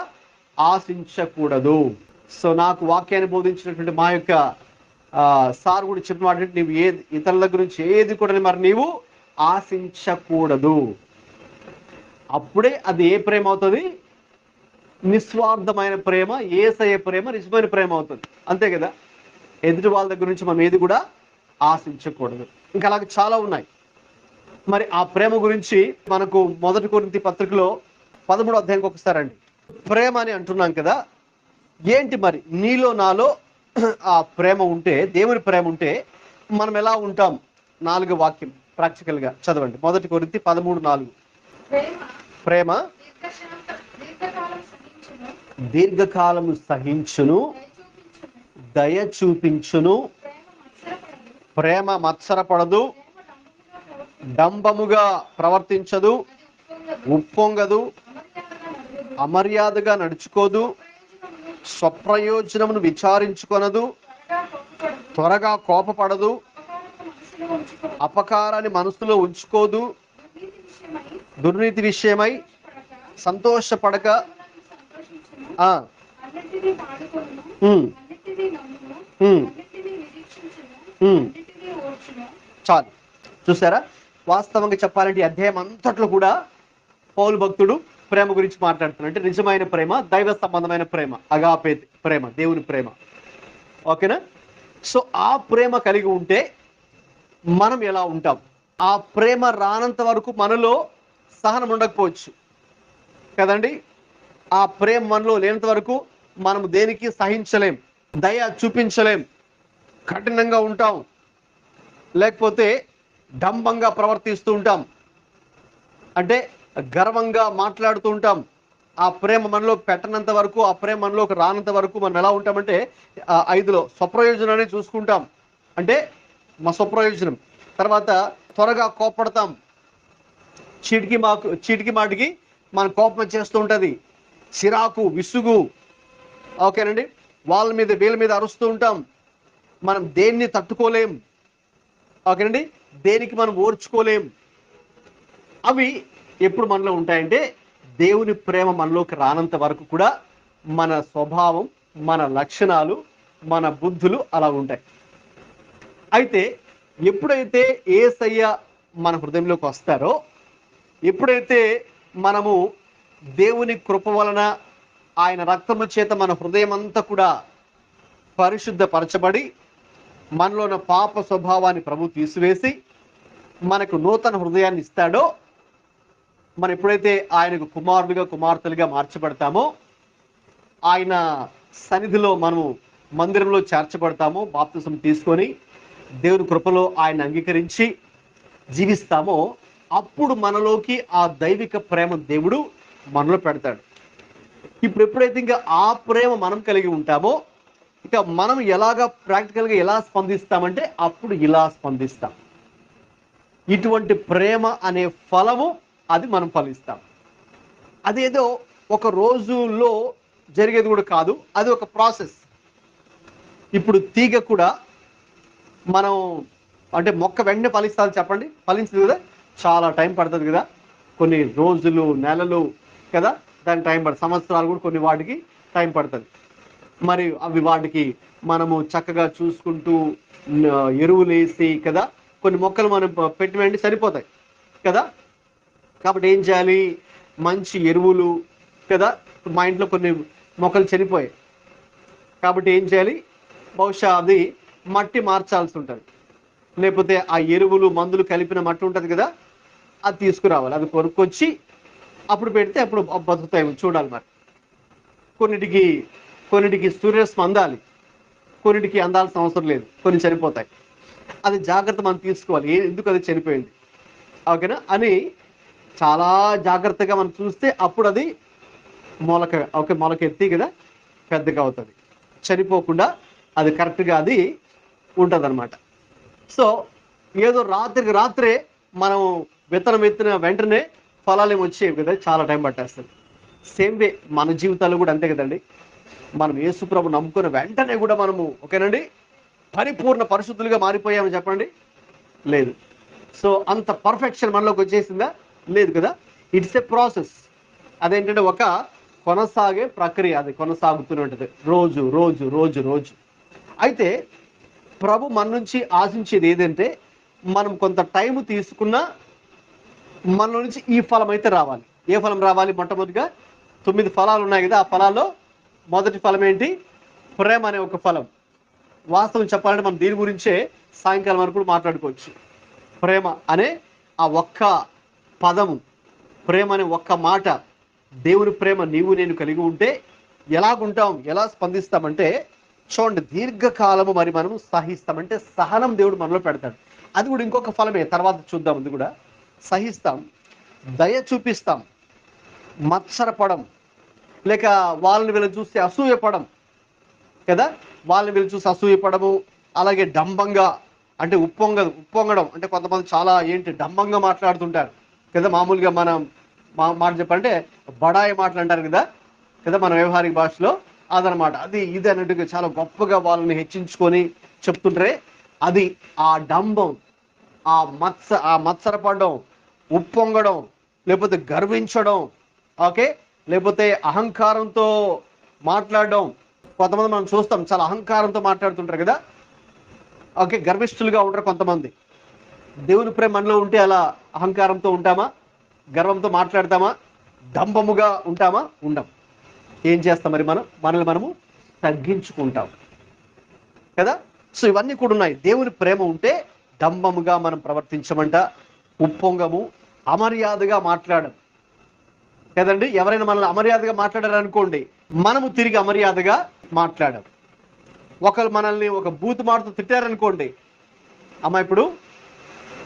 ఆశించకూడదు. సో నాకు వాక్యాన్ని బోధించినటువంటి మా యొక్క సార్ కూడా చెప్పిన మాట, నీవు ఇతరుల గురించి ఏది కూడా మరి నీవు ఆశించకూడదు. అప్పుడే అది ఏ ప్రేమ అవుతుంది? నిస్వార్థమైన ప్రేమ, యేసయ్య ప్రేమ, నిజమైన ప్రేమ అవుతుంది. అంతే కదా? ఎదుటి వాళ్ళ దగ్గర నుంచి మనం ఏది కూడా ఆశించకూడదు. ఇంకా అలాగే చాలా ఉన్నాయి. మరి ఆ ప్రేమ గురించి మనకు 1 కొరింథీ పత్రికలో 13వ అధ్యాయానికి ఒకసారండి. ప్రేమ అని అంటున్నాం కదా, ఏంటి మరి? నీలో నాలో ఆ ప్రేమ ఉంటే, దేవుని ప్రేమ ఉంటే మనం ఎలా ఉంటాం? 4వ వాక్యం ప్రాక్టికల్ గా చదవండి. 1 కొరింథీ 13:4. ప్రేమ దీర్ఘకాలము సహించును, దయ చూపించును, ప్రేమ మత్సరపడదు, డంబముగా ప్రవర్తించదు, ఉప్పొంగదు, అమర్యాదగా నడుచుకోదు, స్వప్రయోజనమును విచారించుకొనదు, త్వరగా కోపపడదు, అపకారాన్ని మనసులో ఉంచుకోదు, దుర్నీతి విషయమై సంతోషపడక చాలు. చూసారా? వాస్తవంగా చెప్పాలంటే అధ్యాయం అంతట్లో కూడా పౌలు భక్తుడు ప్రేమ గురించి మాట్లాడుతున్నాడు. అంటే నిజమైన ప్రేమ, దైవ సంబంధమైన ప్రేమ, అగాపే ప్రేమ, దేవుని ప్రేమ. ఓకేనా? సో ఆ ప్రేమ కలిగి ఉంటే మనం ఎలా ఉంటాం? ఆ ప్రేమ రానంత వరకు మనలో సహనం ఉండకపోవచ్చు కదండి. ఆ ప్రేమ మనలో లేనంత వరకు మనం దేనికి సహించలేం, దయ చూపించలేం, కఠినంగా ఉంటాం, లేకపోతే డంబంగా ప్రవర్తిస్తూ ఉంటాం, అంటే గర్వంగా మాట్లాడుతూ ఉంటాం. ఆ ప్రేమ మనలో పెట్టనంత వరకు, ఆ ప్రేమ మనలోకి రానంత వరకు మనం ఎలా ఉంటామంటే 5లో స్వప్రయోజనాన్ని చూసుకుంటాం. అంటే మా స్వప్రయోజనం. తర్వాత త్వరగా కోపడతాం. చీటికి మాటికి మన కోపం చేస్తూ ఉంటుంది. చిరాకు, విసుగు. ఓకేనండి? వీళ్ళ మీద అరుస్తూ ఉంటాం. మనం దేన్ని తట్టుకోలేం. ఓకేనండి? దేనికి మనం ఓర్చుకోలేం. అవి ఎప్పుడు మనలో ఉంటాయంటే దేవుని ప్రేమ మనలోకి రానంత వరకు కూడా మన స్వభావం, మన లక్షణాలు, మన బుద్ధులు అలా ఉంటాయి. అయితే ఎప్పుడైతే యేసయ్య మన హృదయంలోకి వస్తారో, ఎప్పుడైతే మనము దేవుని కృప వలన ఆయన రక్తము చేత మన హృదయం అంతా కూడా పరిశుద్ధపరచబడి మనలో ఉన్న పాప స్వభావాన్ని ప్రభు తీసివేసి మనకు నూతన హృదయాన్ని ఇస్తాడో, మనం ఎప్పుడైతే ఆయనకు కుమారులుగా కుమార్తెలుగా మార్చబడతామో, ఆయన సన్నిధిలో మనము మందిరంలో చేర్చబడతామో, బాప్తిసం తీసుకొని దేవుని కృపలో ఆయన అంగీకరించి జీవిస్తామో, అప్పుడు మనలోకి ఆ దైవిక ప్రేమ దేవుడు మనలో పెడతాడు. ఇప్పుడు ఎప్పుడైతే ఇంకా ఆ ప్రేమ మనం కలిగి ఉంటామో, ఇక మనం ఎలాగా ప్రాక్టికల్గా ఎలా స్పందిస్తామంటే అప్పుడు ఇలా స్పందిస్తాం. ఇటువంటి ప్రేమ అనే ఫలము అది మనం ఫలిస్తాం. అదేదో ఒక రోజులో జరిగేది కూడా కాదు, అది ఒక ప్రాసెస్. ఇప్పుడు తీగ కూడా మనం అంటే మొక్క వెంటనే ఫలిస్తుంది చెప్పండి? ఫలించదు కదా, చాలా టైం పడుతుంది కదా, కొన్ని రోజులు, నెలలు కదా, దాని టైం పడుతుంది. సంవత్సరాలు కూడా కొన్ని వాటికి టైం పడుతుంది. మరి అవి వాటికి మనము చక్కగా చూసుకుంటూ ఎరువులు వేసి కదా, కొన్ని మొక్కలు మనం పెట్టి వెండి సరిపోతాయి కదా. కాబట్టి ఏం చేయాలి? మంచి ఎరువులు కదా. మా ఇంట్లో కొన్ని మొక్కలు చనిపోయాయి కాబట్టి ఏం చేయాలి, బహుశా అది మట్టి మార్చాల్సి ఉంటుంది, లేకపోతే ఆ ఎరువులు మందులు కలిపిన మట్టి ఉంటుంది కదా, అది తీసుకురావాలి. అది కొనుక్కొచ్చి అప్పుడు పెడితే అప్పుడు బతుకుతాయి చూడాలి. మరి కొన్నిటికి సూర్యరశ్మి అందాలి, కొన్నిటికి అందాల్సిన అవసరం లేదు, కొన్ని చనిపోతాయి. అది జాగ్రత్త మనం తీసుకోవాలి, ఎందుకు అది చనిపోయింది ఓకేనా అని చాలా జాగ్రత్తగా మనం చూస్తే అప్పుడు అది మొలక ఎత్తి కదా పెద్దగా అవుతుంది, చనిపోకుండా అది కరెక్ట్గా అది ఉంటుంది అనమాట. సో ఏదో రాత్రికి రాత్రే మనం విత్తనం ఎత్తిన వెంటనే ఫలాలు ఏమి వచ్చేవి కదా, చాలా టైం పట్టేస్తుంది. సేమ్ వే మన జీవితాల్లో కూడా అంతే కదండి. మనం యేసు ప్రభు నమ్ముకున్న వెంటనే కూడా మనము ఓకేనండి పరిపూర్ణ పరిశుద్ధులుగా మారిపోయామని చెప్పండి, లేదు. సో అంత పర్ఫెక్షన్ మనలోకి వచ్చేసిందా, లేదు కదా. It's a process. అదేంటంటే ఒక కొనసాగే ప్రక్రియ, అది కొనసాగుతూనే ఉంటుంది రోజు రోజు రోజు రోజు. అయితే ప్రభు మన నుంచి ఆశించేది ఏదంటే మనం కొంత టైం తీసుకున్నా మనలో నుంచి ఈ ఫలం అయితే రావాలి. ఏ ఫలం రావాలి? మొట్టమొదటిగా 9 ఫలాలు ఉన్నాయి కదా, ఆ ఫలాల్లో మొదటి ఫలం ఏంటి? ప్రేమ అనే ఒక ఫలం. వాస్తవం చెప్పాలంటే మనం దీని గురించే సాయంకాలం వరకు మాట్లాడుకోవచ్చు. ప్రేమ అనే ఆ ఒక్క పదము, ప్రేమ అనే ఒక్క మాట, దేవుని ప్రేమ నీవు నేను కలిగి ఉంటే ఎలాగుంటాం, ఎలా స్పందిస్తామంటే చూడండి, దీర్ఘకాలము మరి మనం సహిస్తామంటే సహనం దేవుడు మనలో పెడతాడు. అది కూడా ఇంకొక ఫలమే, తర్వాత చూద్దాం. అది కూడా సహిస్తాం, దయ చూపిస్తాం, మత్సరపడం, లేక వాళ్ళని వీళ్ళని చూస్తే అసూయపడం కదా, వాళ్ళని వీళ్ళు చూసి అసూయపడము. అలాగే డంబంగా అంటే ఉప్పొంగడం అంటే కొంతమంది చాలా డంబంగా మాట్లాడుతుంటారు కదా. మామూలుగా మనం మాట చెప్పాలంటే బడాయి మాటలు అంటారు కదా మన వ్యవహారిక భాషలో, అదనమాట. అది ఇది అన్నట్టుగా చాలా గొప్పగా వాళ్ళని హెచ్చించుకొని చెప్తుంటారే, అది ఆ డంబం, ఆ మత్సరపడడం, ఉప్పొంగడం, లేకపోతే గర్వించడం, ఓకే, లేకపోతే అహంకారంతో మాట్లాడడం. కొంతమంది మనం చూస్తాం చాలా అహంకారంతో మాట్లాడుతుంటారు కదా, ఓకే, గర్విష్ఠులుగా ఉంటారు కొంతమంది. దేవుని ప్రేమ మనలో ఉంటే అలా అహంకారంతో ఉంటామా? గర్వంతో మాట్లాడతామా? డంబముగా ఉంటామా? ఉండం. ఏం చేస్తాం మరి మనల్ని మనము తగ్గించుకుంటాం కదా. సో ఇవన్నీ కూడా ఉన్నాయి. దేవుని ప్రేమ ఉంటే డంబముగా మనం ప్రవర్తించమంట, ఉప్పొంగము, అమర్యాదగా మాట్లాడడం కదండి. ఎవరైనా మనల్ని అమర్యాదగా మాట్లాడారనుకోండి, మనము తిరిగి అమర్యాదగా మాట్లాడడం. ఒకరు మనల్ని ఒక బూతు మాటతో తిట్టారనుకోండి, అమ్మ ఇప్పుడు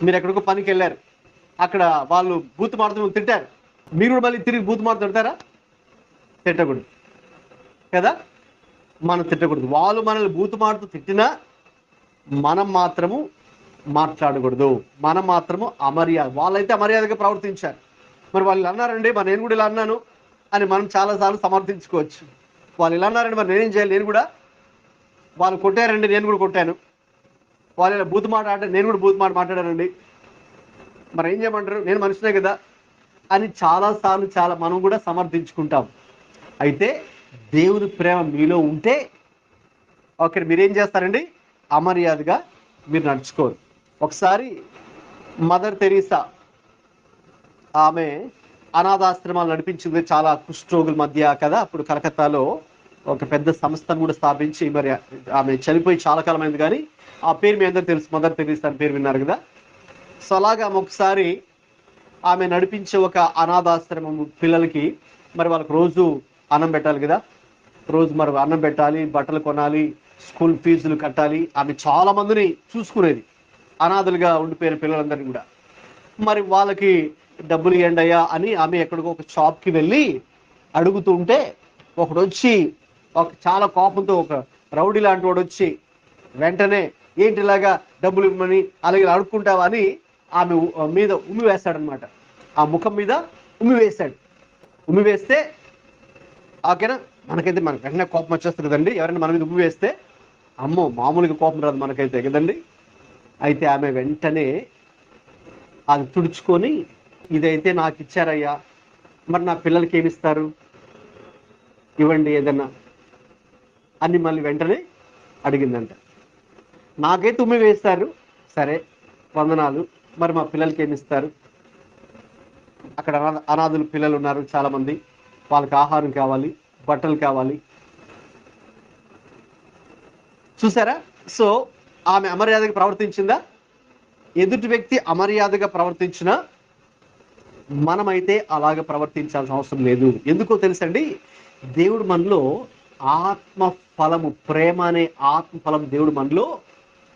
మీరు ఎక్కడికో పనికి వెళ్ళారు, అక్కడ వాళ్ళు బూతు మాటతో తిట్టారు, మీరు కూడా మళ్ళీ తిరిగి బూతు మాట తిడతారా? తిట్టకూడదు కదా, మనం తిట్టకూడదు. వాళ్ళు మనల్ని బూతు మాటతో తిట్టినా మనం మాత్రము మాట్లాడకూడదు, మనం మాత్రము అమర్యాద. వాళ్ళైతే అమర్యాదగా ప్రవర్తించారు, మరి వాళ్ళు అన్నారండి మరి నేను కూడా ఇలా అన్నాను అని మనం చాలాసార్లు సమర్థించుకోవచ్చు. వాళ్ళు ఇలా అన్నారండి మరి నేనేం చేయాలి, నేను కూడా, వాళ్ళు కొట్టారండి నేను కూడా కొట్టాను, వాళ్ళు ఇలా బూతు మాట అంటే నేను కూడా బూతు మాట మాట్లాడానండి, మరి ఏం చేయమంటారు, నేను మనిషినే కదా అని చాలాసార్లు మనం కూడా సమర్థించుకుంటాం. అయితే దేవుని ప్రేమ మీలో ఉంటే ఓకే, మీరేం చేస్తారండి, అమర్యాదగా మీరు నడుచుకోరు. ఒకసారి మదర్ తెరీసా ఆమె అనాథాశ్రమాలు నడిపించింది చాలా కుష్ఠరోగుల మధ్య కదా. అప్పుడు కలకత్తాలో ఒక పెద్ద సంస్థను కూడా స్థాపించి, మరి ఆమె చనిపోయి చాలా కాలం అయింది, కానీ ఆ పేరు మీ అందరూ తెలుసు, మదర్ తెరీసా అని పేరు విన్నారు కదా. సో అలాగా ఒకసారి ఆమె నడిపించే ఒక అనాథాశ్రమం పిల్లలకి మరి వాళ్ళకి రోజు అన్నం పెట్టాలి కదా, రోజు మరి అన్నం పెట్టాలి, బట్టలు కొనాలి, స్కూల్ ఫీజులు కట్టాలి. ఆమె చాలా మందిని చూసుకునేది, అనాథలుగా ఉండిపోయిన పిల్లలందరినీ కూడా. మరి వాళ్ళకి డబ్బులు ఇవ్వండి అయ్యా అని ఆమె ఎక్కడికో ఒక షాప్కి వెళ్ళి అడుగుతుంటే ఒకడు వచ్చి చాలా కోపంతో, ఒక రౌడీ లాంటి వాడు వచ్చి వెంటనే ఏంటి ఇలాగా డబ్బులు ఇవ్వమని అలాగే అడుక్కుంటావా అని ఆమె మీద ఉమ్మి వేస్తాడనమాట. ఆ ముఖం మీద ఉమ్మి వేస్తాడు. ఉమ్మి వేస్తే ఓకేనా, మనకైతే వెంటనే కోపం వచ్చేస్తుంది కదండి. ఎవరైనా మన మీద ఉమ్మి వేస్తే అమ్మో మామూలుగా కోపం రాదు మనకైతే కదండి. అయితే ఆమె వెంటనే అది తుడుచుకొని, ఇదైతే నాకు ఇచ్చారయ్యా, మరి నా పిల్లలకి ఏమి ఇస్తారు, ఇవ్వండి ఏదన్నా అని మళ్ళీ వెంటనే అడిగిందంట. నాకైతే ఉమ్మి వేస్తారు, సరే వందనాలు, మరి మా పిల్లలకి ఏమి ఇస్తారు? అక్కడ అనాథులు పిల్లలు ఉన్నారు చాలా మంది, వాళ్ళకి ఆహారం కావాలి, బట్టలు కావాలి. చూసారా? సో ఆమె అమర్యాదగా ప్రవర్తించిందా? ఎదుటి వ్యక్తి అమర్యాదగా ప్రవర్తించినా మనమైతే అలాగ ప్రవర్తించాల్సిన అవసరం లేదు. ఎందుకో తెలుసండి, దేవుడు మనలో ఆత్మ ఫలము, ప్రేమ అనే ఆత్మ ఫలం దేవుడు మనలో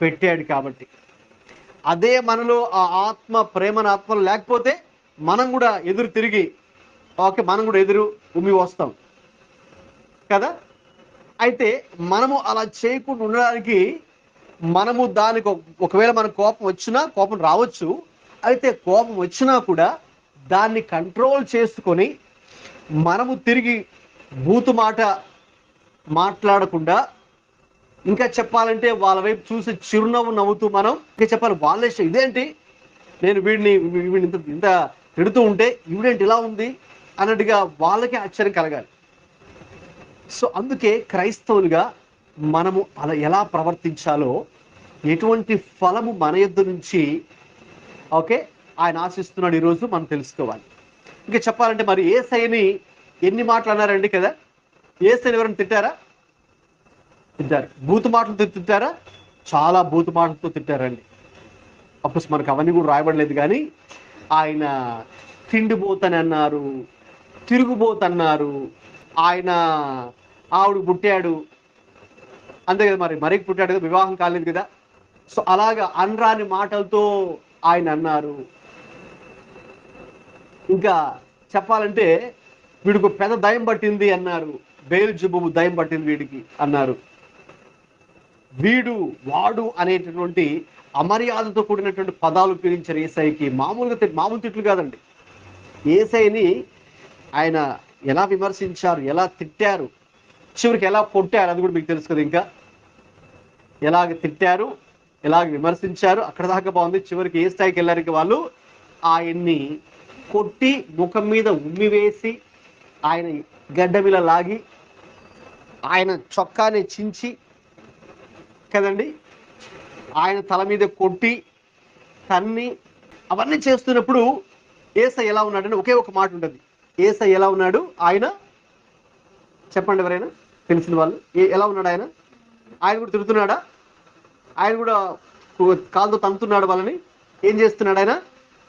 పెట్టాడు కాబట్టి. అదే మనలో ఆ ఆత్మ ప్రేమను ఆత్మలు లేకపోతే మనం కూడా ఎదురు తిరిగి మనం కూడా ఎదురు ఉమ్మి వస్తాం కదా. అయితే మనము అలా చేయకుండా ఉండడానికి మనము దానికి ఒకవేళ మనకు కోపం వచ్చినా, కోపం రావచ్చు, అయితే కోపం వచ్చినా కూడా దాన్ని కంట్రోల్ చేసుకొని మనము తిరిగి బూతు మాట మాట్లాడకుండా, ఇంకా చెప్పాలంటే వాళ్ళ వైపు చూసి చిరునవ్వు నవ్వుతూ మనం ఇంకా చెప్పాలి, వాళ్ళే ఇదేంటి, నేను వీడిని ఇంత తిడుతూ ఉంటే ఈవిడేంటి ఇలా ఉంది అన్నట్టుగా వాళ్ళకి ఆశ్చర్యం కలగాలి. సో అందుకే క్రైస్తవులుగా మనము అలా ఎలా ప్రవర్తించాలో, ఎటువంటి ఫలము మన యొద్ద నుంచి ఆయన ఆశిస్తున్నాడు ఈరోజు మనం తెలుసుకోవాలి. ఇంకా చెప్పాలంటే మరి యేసయ్యని ఎన్ని మాటలు అన్నారండి కదా? యేసయ్యని ఎవరైనా తిట్టారా? తిట్టారు. బూతు మాటలు తిట్టారా? చాలా బూతు మాటలతో తిట్టారండి. అప్పుడు మనకు అవన్నీ కూడా రాయబడలేదు, కానీ ఆయన తిండిపోతని అన్నారు, తిరుగుబోతన్నారు, ఆయన ఆవిడ పుట్టాడు అంతే కదా, మరికి పుట్టాడు కదా, వివాహం కాలేదు కదా. సో అలాగా అనరాని మాటలతో ఆయన అన్నారు. ఇంకా చెప్పాలంటే వీడికి పెద్ద దయం పట్టింది అన్నారు, బెయల్జెబూబు దయం పట్టింది వీడికి అన్నారు. వాడు అనేటటువంటి అమర్యాదతో కూడినటువంటి పదాలు ఉపయోగించారు యేసయ్యకి. మామూలు తిట్లు కాదండి. యేసయ్యని ఆయన ఎలా విమర్శించారు, ఎలా తిట్టారు, చివరికి ఎలా కొట్టారు, అది కూడా మీకు తెలుసు కదా. ఇంకా ఎలాగ తిట్టారు, ఎలాగ విమర్శించారు, అక్కడ దాకా బాగుంది. చివరికి ఏ స్థాయికి వెళ్ళారు, వాళ్ళు ఆయన్ని కొట్టి ముఖం మీద ఉమ్మి వేసి, ఆయన గడ్డ మీద లాగి, ఆయన చొక్కాని చించి కదండి, ఆయన తల మీద కొట్టి తన్ని, అవన్నీ చేస్తున్నప్పుడు యేసయ్య ఎలా ఉన్నాడంటే ఒకే ఒక మాట ఉంటుంది. యేసయ్య ఎలా ఉన్నాడు? ఆయన చెప్పండి, ఎవరైనా తెలిసిన వాళ్ళు ఎలా ఉన్నాడు? ఆయన కూడా తిడుతున్నాడా? ఆయన కూడా కాలుతో తంతున్నాడు వాళ్ళని? ఏం చేస్తున్నాడు? ఆయన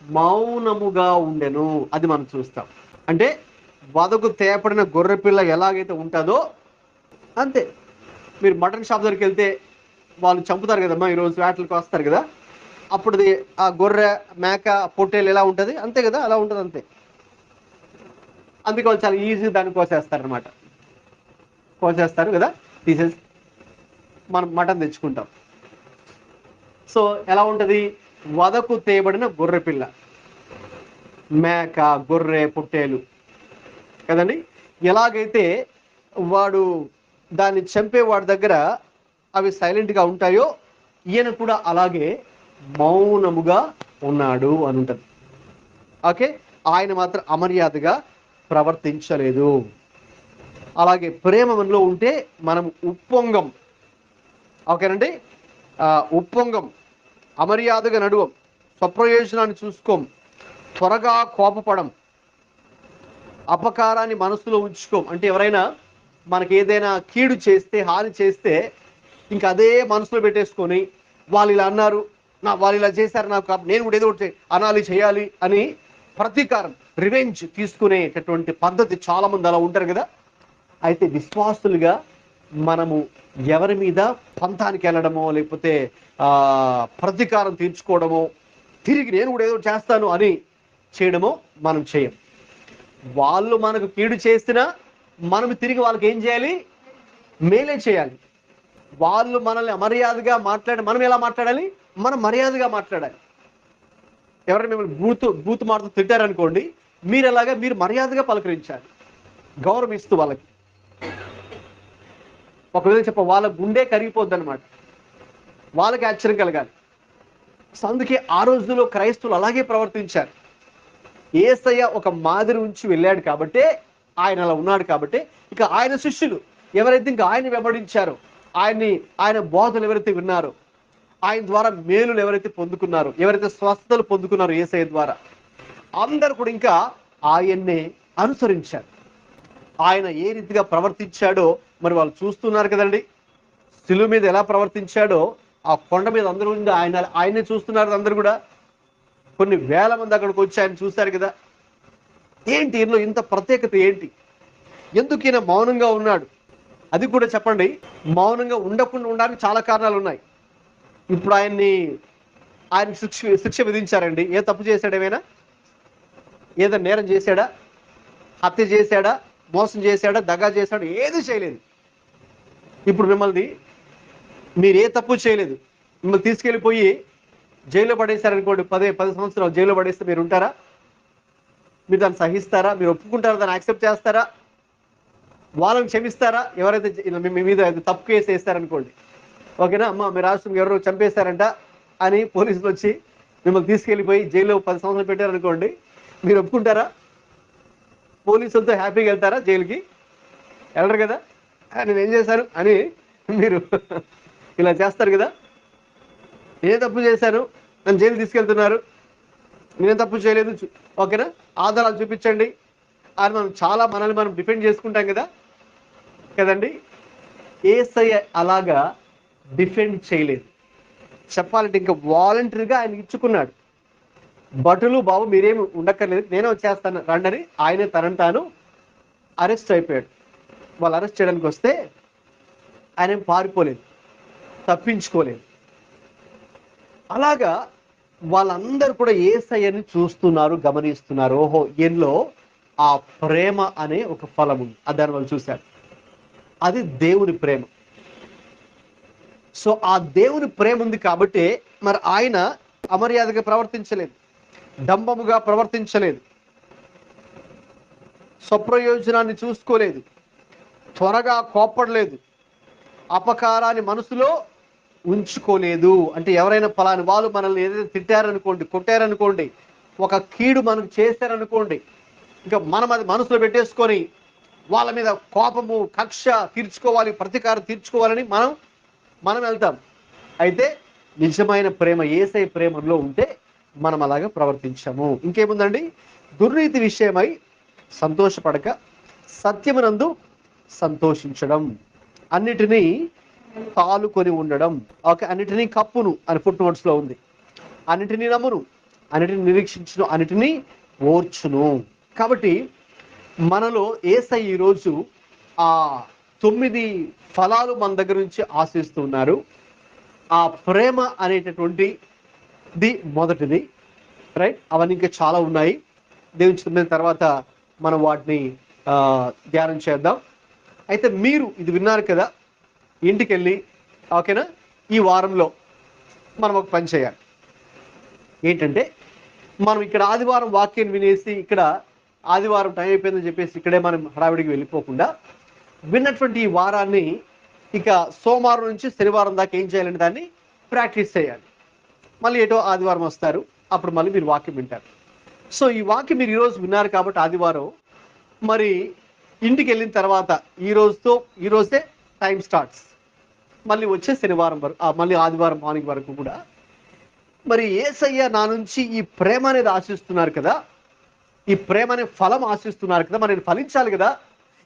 మౌనముగా ఉండెను. అది మనం చూస్తాం. అంటే వదకు తేపడిన గొర్రెపిల్ల ఎలాగైతే ఉంటుందో అంతే. మీరు మటన్ షాప్ దగ్గరికి వెళ్తే వాళ్ళు చంపుతారు కదమ్మా, ఈరోజు వేటలకు వస్తారు కదా, అప్పుడు ఆ గొర్రె, మేక, పొట్టేలు ఎలా ఉంటుంది అంతే కదా, అలా ఉంటుంది అంతే. అందుకే వాళ్ళు చాలా ఈజీగా దాన్ని కోసేస్తారనమాట. కోసేస్తారు కదా, తీసేసి మనం మటన్ తెచ్చుకుంటాం. సో ఎలా ఉంటుంది? వదకు తేబడిన గొర్రె పిల్ల, మేక, గొర్రె, పొట్టేలు కదండి. ఎలాగైతే వాడు దాన్ని చంపే వాడి దగ్గర అవి సైలెంట్గా ఉంటాయో, ఈయన కూడా అలాగే మౌనముగా ఉన్నాడు అని ఉంటుంది. ఆయన మాత్రం అమర్యాదగా ప్రవర్తించలేదు. అలాగే ప్రేమ మనలో ఉంటే మనం ఉప్పొంగం. ఓకేనండి, ఉప్పొంగం, అమర్యాదగా నడువం, స్వప్రయోజనాన్ని చూసుకోం, త్వరగా కోపపడం, అపకారాన్ని మనసులో ఉంచుకోం. అంటే ఎవరైనా మనకి ఏదైనా కీడు చేస్తే, హాని చేస్తే ఇంకా అదే మనసులో పెట్టేసుకొని వాళ్ళు ఇలా అన్నారు, వాళ్ళు ఇలా చేశారు, నాకు నేను కూడా ఏదో ఒకటి అనాలి, చేయాలి అని ప్రతీకారం, రివెంజ్ తీసుకునేటటువంటి పద్ధతి చాలా మంది అలా ఉంటారు కదా. అయితే విశ్వాసులుగా మనము ఎవరి మీద పంతానికి వెళ్ళడమో, లేకపోతే ప్రతీకారం తీర్చుకోవడమో, తిరిగి నేను కూడా ఏదో చేస్తాను అని చేయడమో మనం చేయం. వాళ్ళు మనకు కీడు చేసినా మనం తిరిగి వాళ్ళకి ఏం చేయాలి? మేలే చేయాలి. వాళ్ళు మనల్ని అమర్యాదగా మాట్లాడి మనం ఎలా మాట్లాడాలి? మనం మర్యాదగా మాట్లాడాలి. ఎవరైనా మిమ్మల్ని బూతు మాటతో తిట్టారనుకోండి, మీరు మర్యాదగా పలకరించాలి, గౌరవిస్తూ వాళ్ళకి. ఒకవేళ వాళ్ళ గుండె కరిగిపోద్ది అనమాట, వాళ్ళకి ఆశ్చర్యం కలగాలి. సో అందుకే ఆ రోజుల్లో క్రైస్తవులు అలాగే ప్రవర్తించారు. యేసయ్య ఒక మాదిరి ఉంచి వెళ్ళాడు కాబట్టి, ఆయన అలా ఉన్నాడు కాబట్టి, ఇక ఆయన శిష్యులు ఎవరైతే ఇంకా ఆయన వెంబడించారో, ఆయన బోధలు ఎవరైతే విన్నారో, ఆయన ద్వారా మేలులు ఎవరైతే పొందుకున్నారో, ఎవరైతే స్వస్థతలు పొందుకున్నారో యేసయ్య ద్వారా, అందరూ కూడా ఇంకా ఆయన్నే అనుసరించారు. ఆయన ఏ రీతిగా ప్రవర్తించాడో మరి వాళ్ళు చూస్తున్నారు కదండి. శిలువ మీద ఎలా ప్రవర్తించాడో ఆ కొండ మీద అందరూ ఉండి ఆయనే చూస్తున్నారు అందరూ కూడా. కొన్ని వేల మంది అక్కడికి వచ్చి ఆయన చూశారు కదా. ఏంటి ఈయనలో ఇంత ప్రత్యేకత ఏంటి? ఎందుకు ఈయన మౌనంగా ఉన్నాడు? అది కూడా చెప్పండి. మౌనంగా ఉండకుండా ఉండడానికి చాలా కారణాలు ఉన్నాయి. ఇప్పుడు ఆయన శిక్ష విధించారండి. ఏ తప్పు చేశాడు? ఏమైనా ఏదైనా నేరం చేశాడా? హత్య చేశాడా? మోసం చేశాడా? దగా చేశాడా? ఏది చేయలేదు. ఇప్పుడు మీరు ఏ తప్పు చేయలేదు, మిమ్మల్ని తీసుకెళ్ళిపోయి జైల్లో పడేశారనుకోండి, 10 సంవత్సరాలు జైల్లో పడేస్తే మీరు ఉంటారా? మీరు దాన్ని సహిస్తారా? మీరు ఒప్పుకుంటారా? దాన్ని యాక్సెప్ట్ చేస్తారా? వాళ్ళని క్షమిస్తారా? ఎవరైతే మీ మీద తప్పు కేసు వేస్తారనుకోండి, ఓకేనా, అమ్మ మీ రాష్ట్రం ఎవరో చంపేశారంట అని పోలీసులు వచ్చి మిమ్మల్ని తీసుకెళ్ళిపోయి జైల్లో 10 సంవత్సరాలు పెట్టారనుకోండి, మీరు ఒప్పుకుంటారా? పోలీసులతో హ్యాపీగా వెళ్తారా జైలుకి? వెళ్ళరు కదా. నేను ఏం చేశాను అని మీరు ఇలా చేస్తారు కదా. నేనే తప్పు చేశాను, నన్ను జైలు తీసుకెళ్తున్నారు, నేనే తప్పు చేయలేదు, ఓకేనా, ఆధారాలు చూపించండి అని మనల్ని మనం డిఫెండ్ చేసుకుంటాం కదండి. యేసయ్య అలాగా డిఫెండ్ చేయలేదు. చెప్పాలంటే ఇంకా వాలంటరీగా ఆయన ఇచ్చుకున్నాడు. భటులు బాబు మీరేమి ఉండక్కర్లేదు, నేనే వచ్చేస్తాను రండని ఆయనే తనను తాను అరెస్ట్ అయిపోయాడు. వాళ్ళు అరెస్ట్ చేయడానికి వస్తే ఆయన ఏం పారిపోలేదు, తప్పించుకోలేదు. అలాగా వాళ్ళందరూ కూడా యేసయ్యని చూస్తున్నారు, గమనిస్తున్నారు. ఓహో, ఈయనలో ఆ ప్రేమ అనే ఒక ఫలం ఉంది. దాన్ని వాళ్ళు చూశారు. అది దేవుని ప్రేమ. సో ఆ దేవుని ప్రేమ ఉంది కాబట్టి మరి ఆయన అమర్యాదగా ప్రవర్తించలేదు, డంబముగా ప్రవర్తించలేదు, స్వప్రయోజనాన్ని చూసుకోలేదు, త్వరగా కోప్పడలేదు, అపకారాన్ని మనసులో ఉంచుకోలేదు. అంటే ఎవరైనా ఫలాని వాళ్ళు మనల్ని ఏదైతే తిట్టారనుకోండి, కొట్టారనుకోండి, ఒక కీడు మనకు చేశారనుకోండి, ఇంకా మనం అది మనసులో పెట్టేసుకొని వాళ్ళ మీద కోపము, కక్ష తీర్చుకోవాలి, ప్రతీకారం తీర్చుకోవాలని మనం వెళ్తాం. అయితే నిజమైన ప్రేమ యేసయ్య ప్రేమలో ఉంటే మనం అలాగే ప్రవర్తించాము. ఇంకేముందండి? దుర్నీతి విషయమై సంతోషపడక సత్యమునందు సంతోషించడం, అన్నిటినీ తాలుకొని ఉండడం, ఓకే, అన్నిటినీ కప్పును అని ఫుట్ నోట్స్ లో ఉంది. అన్నిటినీ నమ్మును, అన్నిటిని నిరీక్షించును, అన్నిటినీ ఓర్చును. కాబట్టి మనలో యేసయ్య ఈరోజు ఆ 9 ఫలాలు మన దగ్గర నుంచి ఆశిస్తున్నారు. ఆ ప్రేమ అనేటటువంటిది మొదటిది, రైట్. అవన్నీ ఇంకా చాలా ఉన్నాయి. దేవుని చిత్తం తర్వాత మనం వాటిని ధ్యానం చేద్దాం. అయితే మీరు ఇది విన్నారు కదా, ఇంటికి వెళ్ళి, ఓకేనా, ఈ వారంలో మనం ఒక పని చేయాలి. ఏంటంటే, మనం ఇక్కడ ఆదివారం వాక్యం వినేసి ఇక్కడ ఆదివారం టైం అయిపోయిందని చెప్పేసి ఇక్కడే మనం హడావిడికి వెళ్ళిపోకుండా విన్నటువంటి ఈ వారాన్ని ఇక సోమవారం నుంచి శనివారం దాకా ఏం చేయాలంటే దాన్ని ప్రాక్టీస్ చేయాలి. మళ్ళీ ఏటో ఆదివారం వస్తారు, అప్పుడు మళ్ళీ మీరు వాక్యం వింటారు. సో ఈ వాక్యం మీరు ఈరోజు విన్నారు కాబట్టి ఆదివారం, మరి ఇంటికి వెళ్ళిన తర్వాత ఈ రోజే టైం స్టార్ట్స్. మళ్ళీ వచ్చే శనివారం వరకు, మళ్ళీ ఆదివారం మార్నింగ్ వరకు కూడా మరి యేసయ్య నా నుంచి ఈ ప్రేమ అనేది ఆశిస్తున్నారు కదా, ఈ ప్రేమ అనే ఫలం ఆశిస్తున్నారు కదా, మరి నేను ఫలించాలి కదా.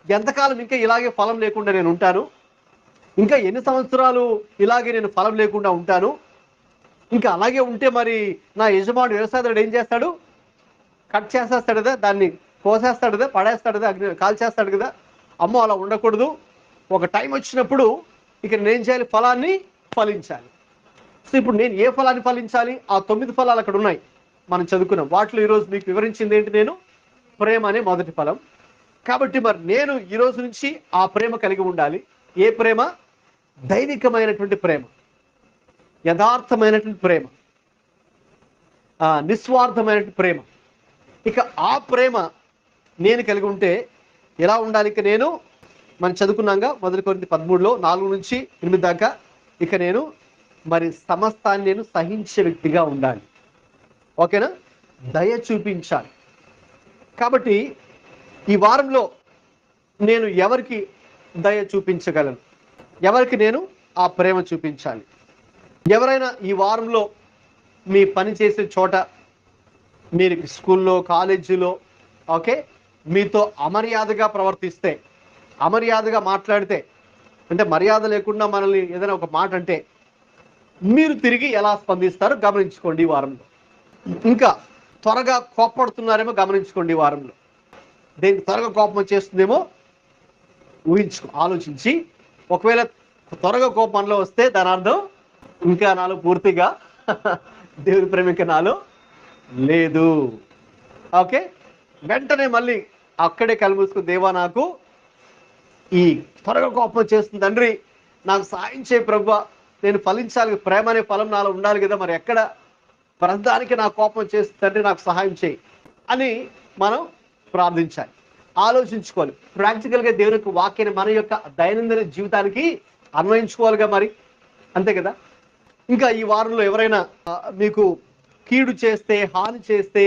ఎంతకాలం ఇంకా ఇలాగే ఫలం లేకుండా నేను ఉంటాను? ఇంకా ఎన్ని సంవత్సరాలు ఇలాగే నేను ఫలం లేకుండా ఉంటాను? ఇంకా అలాగే ఉంటే మరి నా యజమానుడు వ్యవసాయదారుడు ఏం చేస్తాడు? కట్ చేసేస్తాడు కదా, దాన్ని కోసేస్తాడు కదా, పడేస్తాడు కదా, అగ్ని కాల్చేస్తాడు కదా. అమ్మో, అలా ఉండకూడదు. ఒక టైం వచ్చినప్పుడు ఇక నేను చేయాలి, ఫలాన్ని ఫలించాలి. సో ఇప్పుడు నేను ఏ ఫలాన్ని ఫలించాలి? ఆ 9 ఫలాలు అక్కడ ఉన్నాయి, మనం చదువుకున్నాం. వాటిలో ఈరోజు మీకు వివరించింది ఏంటి? నేను ప్రేమ అనే మొదటి ఫలం. కాబట్టి మరి నేను ఈరోజు నుంచి ఆ ప్రేమ కలిగి ఉండాలి. ఏ ప్రేమ? దైవికమైనటువంటి ప్రేమ, యథార్థమైనటువంటి ప్రేమ, నిస్వార్థమైనటువంటి ప్రేమ. ఇక ఆ ప్రేమ నేను కలిగి ఉంటే ఎలా ఉండాలి? ఇక నేను మనం చదువుకున్నాగా 1 కొరింథీ 13లో 4 నుంచి 8 దాకా, ఇక నేను మరి సమస్తాన్ని నేను సహించే వ్యక్తిగా ఉండాలి, ఓకేనా, దయ చూపించాలి. కాబట్టి ఈ వారంలో నేను ఎవరికి దయ చూపించగలను? ఎవరికి నేను ఆ ప్రేమ చూపించాలి? ఎవరైనా ఈ వారంలో మీ పని చేసే చోట, మీరు స్కూల్లో, కాలేజీలో, ఓకే, మీతో అమర్యాదగా ప్రవర్తిస్తే, అమర్యాదగా మాట్లాడితే, అంటే మర్యాద లేకుండా మనల్ని ఏదైనా ఒక మాట అంటే మీరు తిరిగి ఎలా స్పందిస్తారో గమనించుకోండి ఈ వారంలో. ఇంకా త్వరగా కోపడుతున్నారేమో గమనించుకోండి ఈ వారంలో. దేనికి త్వరగా కోపం వచ్చేస్తుందేమో ఆలోచించి, ఒకవేళ త్వరగా కోపం మనలో వస్తే దాని అర్థం ఇంకా నాలో పూర్తిగా దేవుని ప్రేమ ఇంకా నాలో లేదు. ఓకే, వెంటనే మళ్ళీ అక్కడే కళ్ళు మూసుకుని, దేవా నాకు ఈ త్వరగా కోపం వచ్చేస్తుంది తండ్రి, నాకు సాయం చేయి ప్రభువా, నేను ఫలించాలి, ప్రేమ అనే ఫలం నాలో ఉండాలి కదా, మరి ఎక్కడ ప్రతిదానికి నా కోపం వచ్చేస్తుంది తండ్రి, నాకు సహాయం చేయి అని మనం ప్రార్థించాలి, ఆలోచించుకోవాలి. ప్రాక్టికల్గా దేవుని యొక్క వాక్యాన్ని మన యొక్క దైనందిన జీవితానికి అన్వయించుకోవాలిగా మరి, అంతే కదా. ఇంకా ఈ వారంలో ఎవరైనా మీకు కీడు చేస్తే, హాని చేస్తే,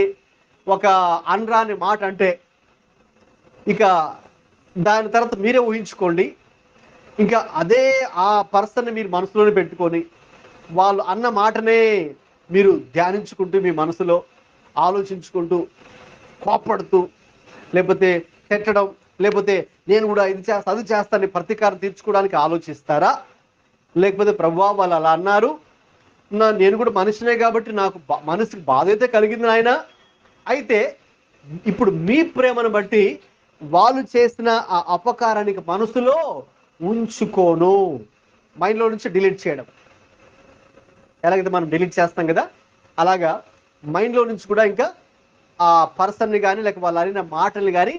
ఒక అనరాని మాట అంటే, ఇక దాని తర్వాత మీరే ఊహించుకోండి, ఇంకా అదే ఆ పర్సన్ని మీరు మనసులోనే పెట్టుకొని వాళ్ళు అన్న మాటనే మీరు ధ్యానించుకుంటూ మీ మనసులో ఆలోచించుకుంటూ కోపడుతూ, లేకపోతే తిట్టడం, లేకపోతే నేను కూడా ఇది చేస్తా అది చేస్తానని ప్రతీకారం తీర్చుకోవడానికి ఆలోచిస్తారా? లేకపోతే ప్రభువా వాళ్ళు అలా అన్నారు, నేను కూడా మనిషినే కాబట్టి నాకు మనసుకి బాధ అయితే కలిగింది నాయన, అయితే ఇప్పుడు మీ ప్రేమను బట్టి వాళ్ళు చేసిన ఆ అపకారానికి మనసులో ఉంచుకోను, మైండ్లో నుంచి డిలీట్ చేయడం. ఎలాగైతే మనం డిలీట్ చేస్తాం కదా, అలాగా మైండ్లో నుంచి కూడా ఇంకా ఆ పర్సన్ని కానీ లేక వాళ్ళు అడిగిన మాటల్ని కానీ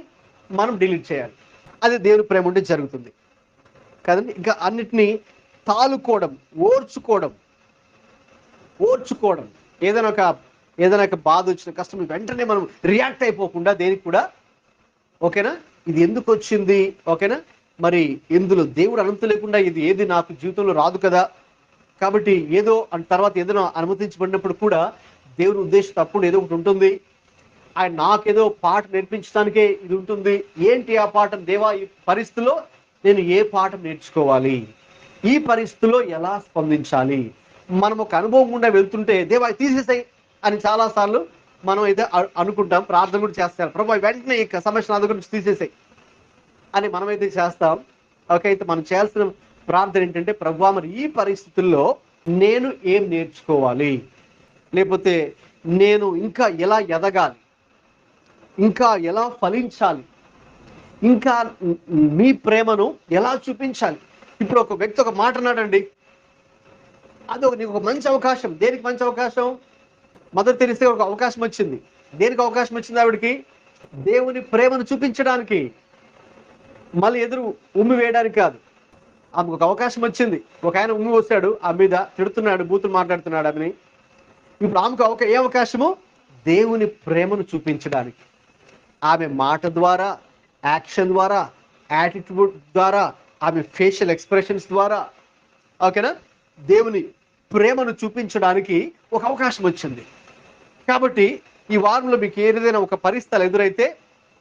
మనం డిలీట్ చేయాలి. అది దేవుని ప్రేమ ఉంటే జరుగుతుంది కదండి. ఇంకా అన్నిటినీ తాలుకోవడం, ఓర్చుకోవడం, ఏదైనా ఒక బాధ వచ్చిన కష్టం వెంటనే మనం రియాక్ట్ అయిపోకుండా దేనికి కూడా, ఓకేనా, ఇది ఎందుకు వచ్చింది, ఓకేనా, మరి ఇందులో దేవుడు అనుమతి లేకుండా ఇది ఏది నాకు జీవితంలో రాదు కదా, కాబట్టి ఏదో తర్వాత ఏదైనా అనుమతించబడినప్పుడు కూడా దేవుని ఉద్దేశం తప్పుడు ఏదో ఒకటి ఉంటుంది, ఆయన నాకేదో పాట నేర్పించడానికే ఇది ఉంటుంది. ఏంటి ఆ పాఠం? దేవా, ఈ పరిస్థితిలో నేను ఏ పాఠం నేర్చుకోవాలి, ఈ పరిస్థితిలో ఎలా స్పందించాలి. మనం ఒక అనుభవం గుండా వెళ్తుంటే దేవా తీసేసాయి అని చాలాసార్లు మనం అయితే అనుకుంటాం, ప్రార్థన కూడా చేస్తాం, ప్రభు వెంటనే ఈ సమస్య నా దగ్గర నుంచి తీసేసాయి అని మనమైతే చేస్తాం. ఓకే, అయితే మనం చేయాల్సిన ప్రార్థన ఏంటంటే, ప్రభువా మరి ఈ పరిస్థితుల్లో నేను ఏం నేర్చుకోవాలి, లేకపోతే నేను ఇంకా ఎలా ఎదగాలి, ఇంకా ఎలా ఫలించాలి, ఇంకా మీ ప్రేమను ఎలా చూపించాలి. ఇప్పుడు ఒక వ్యక్తి ఒక మాట అన్నాడండి, అది నీకు ఒక మంచి అవకాశం. దేనికి మంచి అవకాశం? మదర్ తెరిసే ఒక అవకాశం వచ్చింది. దేనికి అవకాశం వచ్చింది ఆవిడికి? దేవుని ప్రేమను చూపించడానికి, మళ్ళీ ఎదురు ఉమ్మి వేయడానికి కాదు. ఆమెకు ఒక అవకాశం వచ్చింది. ఒక ఆయన ఉమ్మి వస్తాడు, ఆమె మీద తిడుతున్నాడు, బూతులు మాట్లాడుతున్నాడు ఆమెని. ఇప్పుడు ఆమెకు ఏ అవకాశము? దేవుని ప్రేమను చూపించడానికి. ఆమె మాట ద్వారా, యాక్షన్ ద్వారా, యాటిట్యూడ్ ద్వారా, ఆమె ఫేషియల్ ఎక్స్ప్రెషన్స్ ద్వారా, ఓకేనా, దేవుని ప్రేమను చూపించడానికి ఒక అవకాశం వచ్చింది. కాబట్టి ఈ వారంలో మీకు ఏదైనా ఒక పరిస్థితులు ఎదురైతే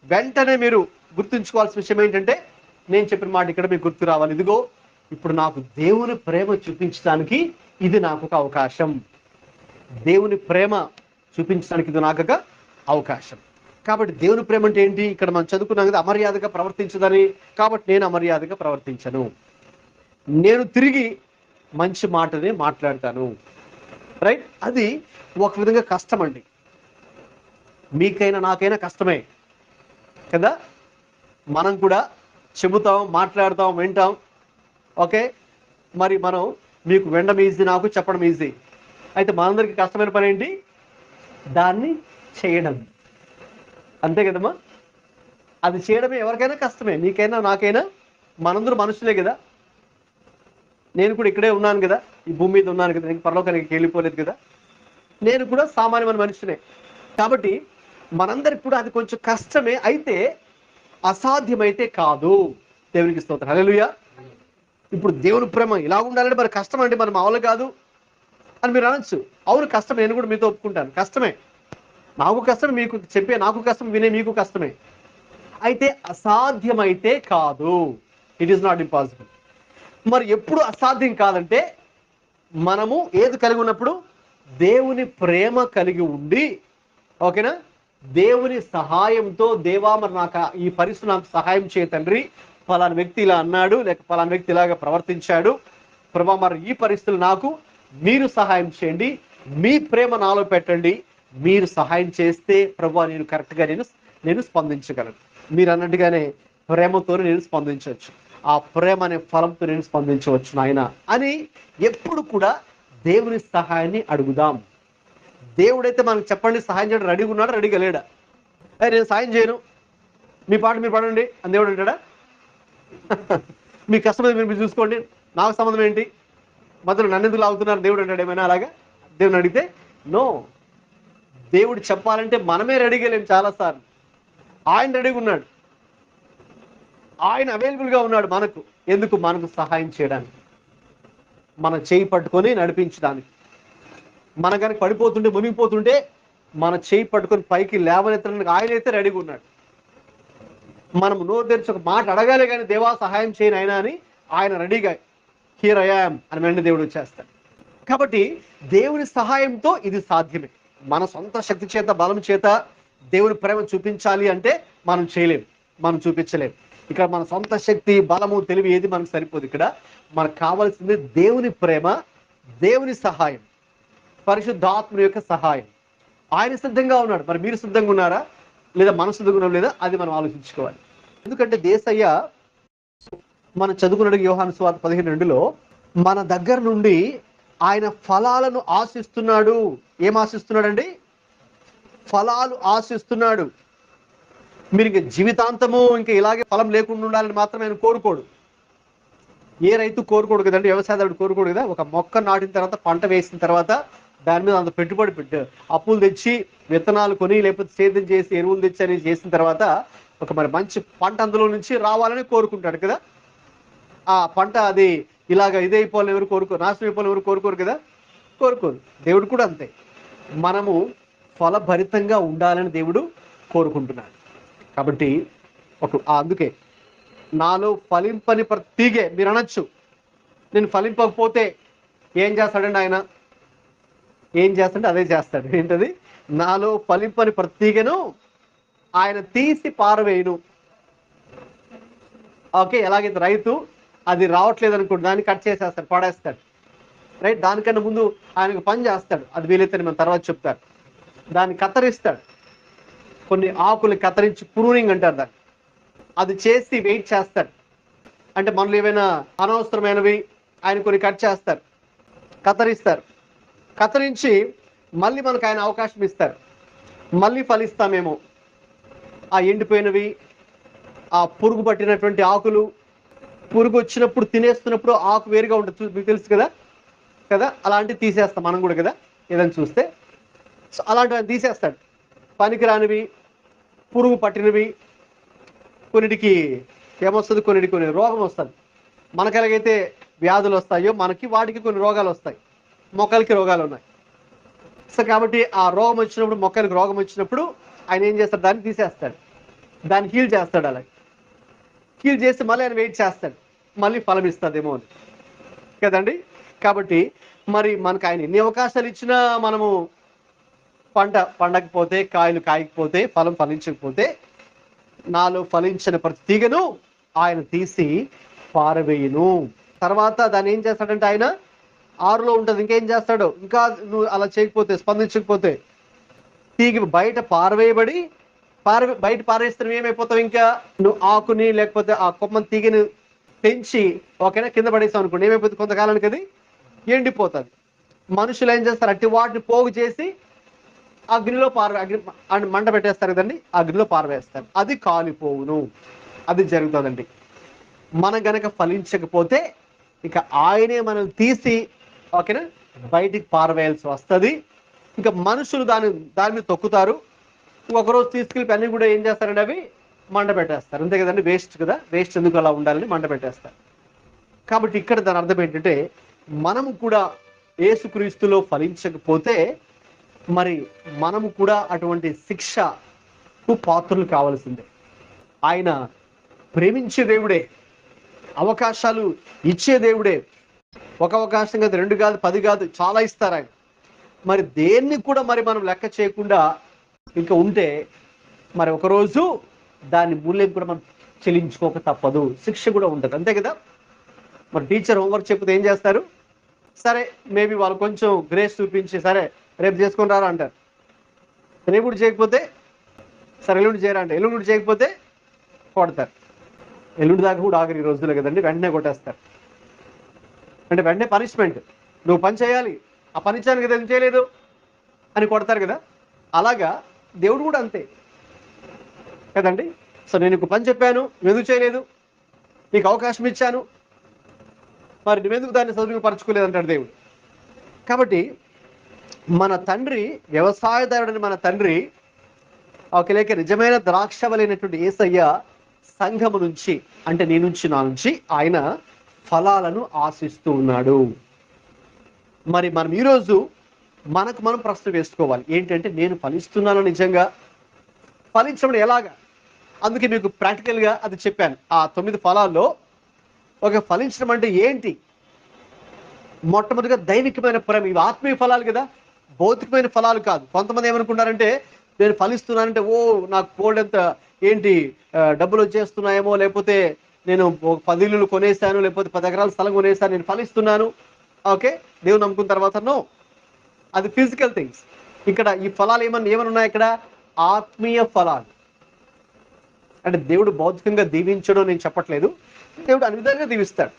వెంటనే మీరు గుర్తుంచుకోవాల్సిన విషయం ఏంటంటే, నేను చెప్పిన మాట ఇక్కడ మీకు గుర్తు రావాలి. ఇదిగో ఇప్పుడు నాకు దేవుని ప్రేమ చూపించడానికి ఇది నాకు ఒక అవకాశం, దేవుని ప్రేమ చూపించడానికి ఇది నాకు ఒక అవకాశం. కాబట్టి దేవుని ప్రేమ అంటే ఏంటి? ఇక్కడ మనం చదువుకున్నాం కదా, అమర్యాదగా ప్రవర్తించదని. కాబట్టి నేను అమర్యాదగా ప్రవర్తించను, నేను తిరిగి మంచి మాటనే మాట్లాడతాను. రైట్? అది ఒక విధంగా కష్టం అండి, మీకైనా నాకైనా కష్టమే కదా. మనం కూడా చెబుతాం, మాట్లాడతాం, వింటాం. ఓకే, మరి మనం మీకు వినడం ఈజీ, నాకు చెప్పడం ఈజీ. అయితే మనందరికీ కష్టమైన పని ఏంటి? దాన్ని చేయడం, అంతే కదమ్మా. అది చేయడమే ఎవరికైనా కష్టమే, నీకైనా నాకైనా. మనందరూ మనుషులే కదా. నేను కూడా ఇక్కడే ఉన్నాను కదా, ఈ భూమి మీద ఉన్నాను కదా, నేను పరలోకానికి వెళ్ళిపోలేదు కదా. నేను కూడా సామాన్యమైన మనిషినే. కాబట్టి మనందరికి కూడా అది కొంచెం కష్టమే, అయితే అసాధ్యమైతే కాదు. దేవునికి స్తోత్రం, హల్లెలూయా. ఇప్పుడు దేవుని ప్రేమ ఇలా ఉండాలంటే మరి కష్టం అండి, మరి మామూలు కాదు అని మీరు అనొచ్చు. అవును కష్టం, నేను కూడా మీతో ఒప్పుకుంటాను, కష్టమే. నాకు కష్టం, మీకు చెప్పే నాకు కష్టం, వినే మీకు కష్టమే. అయితే అసాధ్యమైతే కాదు, ఇట్ ఈస్ నాట్ ఇంపాసిబుల్. మరి ఎప్పుడు అసాధ్యం కాదంటే, మనము ఏది కలిగి ఉన్నప్పుడు? దేవుని ప్రేమ కలిగి ఉండి, ఓకేనా, దేవుని సహాయంతో, దేవా మరి నాకు ఈ పరిస్థితి నాకు సహాయం చేయ తండ్రి, ఫలానా వ్యక్తి ఇలా అన్నాడు, లేక ఫలానా వ్యక్తి ఇలాగ ప్రవర్తించాడు, ప్రభా మరి ఈ పరిస్థితులు నాకు మీరు సహాయం చేయండి, మీ ప్రేమ నాలో పెట్టండి, మీరు సహాయం చేస్తే ప్రభా నేను కరెక్ట్గా నేను స్పందించగలను. మీరు అన్నట్టుగానే ప్రేమతో నేను స్పందించవచ్చు, ఆ ప్రేమ అనే ఫలంతో నేను స్పందించవచ్చు నాయన అని ఎప్పుడు కూడా దేవుని సహాయాన్ని అడుగుదాం. దేవుడైతే మనకు చెప్పండి సహాయం చేయడం రెడీగా ఉన్నాడు, రెడీగా లేడా? నేను సాయం చేయను, మీ పాట మీరు పడండి అని దేవుడు అంటాడా? మీ కష్టం మీరు చూసుకోండి, నాకు సంబంధం ఏంటి, మధ్యలో నన్ను ఎందుకు లాగుతున్నారు దేవుడు అంటాడు ఏమైనా అలాగా? దేవుని అడిగితే నో. దేవుడు చెప్పాలంటే మనమే రెడీగా లేము చాలాసార్లు. ఆయన రెడీగా ఉన్నాడు, ఆయన అవైలబుల్గా ఉన్నాడు మనకు. ఎందుకు? మనకు సహాయం చేయడానికి, మన చేయి పట్టుకొని నడిపించడానికి. మన కనుక పడిపోతుంటే మునిగిపోతుంటే మన చేయి పట్టుకొని పైకి లేవనెత్తడానికి ఆయన అయితే రెడీగా ఉన్నాడు. మనం నోరు తెరిచి ఒక మాట అడగాలి కానీ దేవా సహాయం చేయను ఆయన అని ఆయన రెడీగా హియర్ ఐ యామ్ అని వెంటనే దేవుడు వచ్చేస్తాడు. కాబట్టి దేవుని సహాయంతో ఇది సాధ్యమే. మన సొంత శక్తి చేత బలం చేత దేవుని ప్రేమ చూపించాలి అంటే మనం చేయలేము, మనం చూపించలేము. ఇక్కడ మన సొంత శక్తి బలము తెలివి ఏది మనకు సరిపోదు. ఇక్కడ మనకు కావాల్సింది దేవుని ప్రేమ, దేవుని సహాయం, పరిశుద్ధాత్మ యొక్క సహాయం. ఆయన సిద్ధంగా ఉన్నాడు, మరి మీరు సిద్ధంగా ఉన్నారా లేదా? మన సిద్ధంగా ఉన్నాం లేదా? అది మనం ఆలోచించుకోవాలి. ఎందుకంటే దేశయ్య మనం చదువుకున్న యోహాను సువార్త 15:2లో మన దగ్గర నుండి ఆయన ఫలాలను ఆశిస్తున్నాడు. ఏం ఆశిస్తున్నాడండి? ఫలాలు ఆశిస్తున్నాడు. మీరు ఇంక జీవితాంతము ఇంకా ఇలాగే ఫలం లేకుండా ఉండాలని మాత్రం ఆయన కోరుకోడు. ఏ రైతు కోరుకోడు కదండి, వ్యవసాయదారుడు కోరుకోడు కదా. ఒక మొక్క నాటిన తర్వాత, పంట వేసిన తర్వాత దాని మీద అంత పెట్టుబడి అప్పులు తెచ్చి విత్తనాలు కొని లేకపోతే సేద్యం చేసి ఎరువులు తెచ్చి అనేది చేసిన తర్వాత ఒక మరి మంచి పంట అందులో నుంచి రావాలని కోరుకుంటాడు కదా. ఆ పంట అది ఇలాగ ఇదైపోవాలి ఎవరు కోరుకోరు, నాశనం అయిపోవాలి ఎవరు కోరుకోరు కదా, కోరుకోరు. దేవుడు కూడా అంతే, మనము ఫలభరితంగా ఉండాలని దేవుడు కోరుకుంటున్నాడు. కాబట్టి అందుకే నాలో ఫలింపని ప్రతిగే మీరు అనొచ్చు, నేను ఫలింపకపోతే ఏం చేస్తాడండి ఆయన? ఏం చేస్తాడంటే అదే చేస్తాడు. ఏంటది? నాలో ఫలింపని ప్రతిగను ఆయన తీసి పారవేయును. ఓకే, ఎలాగైతే రైతు అది రావట్లేదు అనుకోండి, దాన్ని కట్ చేసేస్తాడు, పడేస్తాడు, రైట్. దానికన్నా ముందు ఆయనకు పని చేస్తాడు, అది వీలైతే మనం తర్వాత చెప్తారు. దాన్ని కత్తిరిస్తాడు, కొన్ని ఆకులు కత్తిరించి ప్రూనింగ్ అంటారు దాన్ని, అది చేసి వెయిట్ చేస్తాడు. అంటే మనలో ఏమైనా అనవసరమైనవి ఆయన కొన్ని కట్ చేస్తారు, కత్తిరిస్తారు. కత్తిరించి మళ్ళీ మనకు ఆయన అవకాశం ఇస్తారు, మళ్ళీ ఫలిస్తామేమో. ఆ ఎండిపోయినవి, ఆ పురుగు పట్టినటువంటి ఆకులు, పురుగు వచ్చినప్పుడు తినేస్తున్నప్పుడు ఆకు వేరుగా ఉంటుంది, మీకు తెలుసు కదా కదా అలాంటివి తీసేస్తాం మనం కూడా కదా ఏదైనా చూస్తే. సో అలాంటివి తీసేస్తాడు. పనికిరానివి, పురుగు పట్టినవి, కొన్నిటికి ఏమొస్తుంది, కొన్ని రోగం వస్తుంది. మనకి ఎలాగైతే వ్యాధులు వస్తాయో మనకి వాటికి కొన్ని రోగాలు వస్తాయి, మొక్కలకి రోగాలు ఉన్నాయి. సో కాబట్టి ఆ రోగం వచ్చినప్పుడు, మొక్కలకి రోగం వచ్చినప్పుడు ఆయన ఏం చేస్తాడు? దాన్ని తీసేస్తాడు, దాన్ని హీల్ చేస్తాడు. అలాగే హీల్ చేసి మళ్ళీ ఆయన వెయిట్ చేస్తాడు, మళ్ళీ ఫలం ఇస్తుందేమో అని కదండి. కాబట్టి మరి మనకు ఆయన ఎన్ని అవకాశాలు ఇచ్చినా మనము పంట పండకపోతే, కాయలు కాయకపోతే, ఫలం ఫలించకపోతే, నాలో ఫలించిన ప్రతి తీగను ఆయన తీసి పారవేయును. తర్వాత దాన్ని ఏం చేస్తాడంటే ఆయన 6లో ఉంటుంది, ఇంకేం చేస్తాడు? ఇంకా నువ్వు అలా చేయకపోతే, స్పందించకపోతే తీగ బయట పారవేయబడి బయట పారేస్తే ఏమైపోతావు? ఇంకా నువ్వు ఆకుని లేకపోతే ఆ కొమ్మని తీగని పెంచి ఓకేనా కింద పడేసావు అనుకోండి, ఏమైపోతుంది? కొంతకాలానికి అది ఎండిపోతుంది. మనుషులు ఏం చేస్తారు? అట్టి వాటిని పోగు చేసి అగ్నిలో మంట పెట్టేస్తారు కదండి, అగ్నిలో పారవేస్తారు, అది కాలిపోవును. అది జరుగుతుందండి. మనం గనక ఫలించకపోతే ఇక ఆయనే మనం తీసి ఓకేనా బయటికి పారవేయాల్సి వస్తుంది. ఇంకా మనుషులు దాని మీద తొక్కుతారు. ఒకరోజు తీసుకెళ్ళి అన్ని కూడా ఏం చేస్తారండి? అవి మంట పెట్టేస్తారు, అంతే కదండి. వేస్ట్ కదా, వేస్ట్ ఎందుకు అలా ఉండాలని మంట పెట్టేస్తారు. కాబట్టి ఇక్కడ దాని అర్థం ఏంటంటే మనము కూడా యేసుక్రీస్తులో ఫలించకపోతే మరి మనము కూడా అటువంటి శిక్షకు పాత్రలు కావాల్సిందే. ఆయన ప్రేమించే దేవుడే, అవకాశాలు ఇచ్చే దేవుడే. ఒక అవకాశం కాదు, 2 కాదు, 10 కాదు, చాలా ఇస్తారు ఆయన. మరి దేన్ని కూడా మరి మనం లెక్క చేయకుండా ఇంకా ఉంటే మరి ఒకరోజు దాని మూల్యం కూడా మనం చెల్లించుకోక తప్పదు, శిక్ష కూడా ఉంటుంది, అంతే కదా. మరి టీచర్ హోంవర్క్ చెప్తే ఏం చేస్తారు? సరే మేబీ వాళ్ళు కొంచెం గ్రేస్ చూపించి సరే రేపు చేసుకొని రారా అంటారు. రేపు చేయకపోతే సరే ఎల్లుండి చేయరా అంటే ఎల్లుండి చేయకపోతే కొడతారు. ఎల్లుండి దాకా కూడా ఆఖరి రోజులే కదండి, వెంటనే కొట్టేస్తారు. అంటే వెంటనే పనిష్మెంట్, నువ్వు పని చేయాలి, ఆ పని ఇచ్చాను కదా ఎందుకు చేయలేదు అని కొడతారు కదా. అలాగా దేవుడు కూడా అంతే కదండి. సో నేను నీకు పని చెప్పాను, నువ్వు ఎందుకు చేయలేదు, నీకు అవకాశం ఇచ్చాను, మరి నువ్వెందుకు దాన్ని సదుపయోగపరచుకోలేదు అంటాడు దేవుడు. కాబట్టి మన తండ్రి వ్యవసాయదారుడని మన తండ్రి లేక నిజమైన ద్రాక్షవలైనటువంటి యేసయ్య సంఘము నుంచి అంటే నీ నుంచి నా నుంచి ఆయన ఫలాలను ఆశిస్తూ ఉన్నాడు. మరి మనం ఈరోజు మనకు మనం ప్రశ్న వేసుకోవాలి, ఏంటంటే నేను ఫలిస్తున్నాను నిజంగా? ఫలించడం ఎలాగా? అందుకే మీకు ప్రాక్టికల్గా అది చెప్పాను. ఆ 9 ఫలాల్లో ఒక ఫలించడం అంటే ఏంటి? మొట్టమొదటిగా దైవికమైన ప్రేమ. ఇవి ఆత్మీయ ఫలాలు కదా, భౌతికమైన ఫలాలు కాదు. కొంతమంది ఏమనుకుంటారంటే నేను ఫలిస్తున్నానంటే ఓ నాకు కోల్డంత ఏంటి డబ్బులు వచ్చేస్తున్నాయేమో, లేకపోతే నేను 10 ఇల్లులు కొనేసాను, లేకపోతే 10 ఎకరాల స్థలం కొనేసాను, నేను ఫలిస్తున్నాను. ఓకే, దేవుని నమ్ముకున్న తర్వాత నో, అది ఫిజికల్ థింగ్స్. ఇక్కడ ఈ ఫలాలు ఏమని ఉన్నాయి? ఇక్కడ ఆత్మీయ ఫలాలు. అంటే దేవుడు భౌతికంగా దీవించడం నేను చెప్పట్లేదు, దేవుడు అన్ని విధంగా దీవిస్తాడు.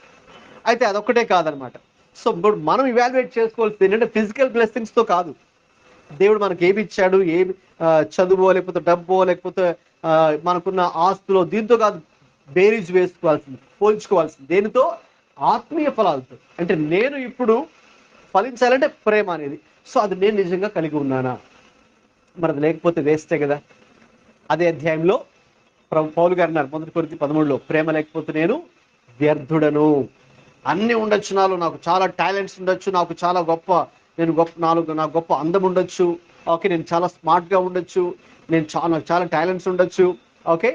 అయితే అదొక్కటే కాదనమాట. సో ఇప్పుడు మనం ఇవాల్యుయేట్ చేసుకోవాల్సింది ఏంటంటే ఫిజికల్ బ్లెస్సింగ్స్తో కాదు. దేవుడు మనకి ఏమి ఇచ్చాడు, ఏమి చదువో లేకపోతే డబ్బో లేకపోతే మనకున్న ఆస్తులో, దీంతో కాదు బేరీజ్ వేసుకోవాల్సింది, పోల్చుకోవాల్సింది. దేనితో? ఆత్మీయ ఫలాలతో. అంటే నేను ఇప్పుడు ఫలించాలంటే ప్రేమ అనేది, సో అది నేను నిజంగా కలిగి ఉన్నానా? మరి అది లేకపోతే వేస్టే కదా. అదే అధ్యాయంలో పౌలు గారు అన్నారు 1 కొరింథీ 13లో, ప్రేమ లేకపోతే నేను వ్యర్థుడను. అన్నీ ఉండొచ్చు నాలో, నాకు చాలా టాలెంట్స్ ఉండొచ్చు, నాకు చాలా నాకు గొప్ప అందం ఉండొచ్చు, ఓకే, నేను చాలా స్మార్ట్గా ఉండొచ్చు, నాకు చాలా టాలెంట్స్ ఉండొచ్చు, ఓకే,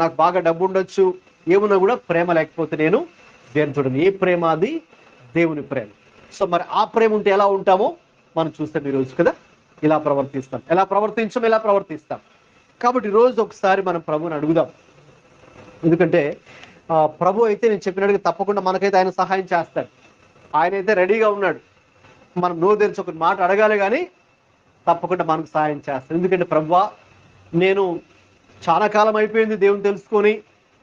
నాకు బాగా డబ్బు ఉండొచ్చు, ఏమున్నా కూడా ప్రేమ లేకపోతే నేను వ్యర్థుడను. ఏ ప్రేమ? అది దేవుని ప్రేమ. సో మరి ఆ ప్రేమ ఉంటే ఎలా ఉంటామో మనం చూస్తాం ఈరోజు కదా. ఇలా ప్రవర్తిస్తాం. కాబట్టి ఈరోజు ఒకసారి మనం ప్రభుని అడుగుదాం. ఎందుకంటే ప్రభు అయితే నేను చెప్పినట్టుగా తప్పకుండా మనకైతే ఆయన సహాయం చేస్తాడు. ఆయన అయితే రెడీగా ఉన్నాడు. మనం నోరు తెరిచి ఒక మాట అడగాలి కానీ తప్పకుండా మనకు సహాయం చేస్తాడు. ఎందుకంటే ప్రభువా, నేను చాలా కాలం అయిపోయింది దేవుని తెలుసుకొని,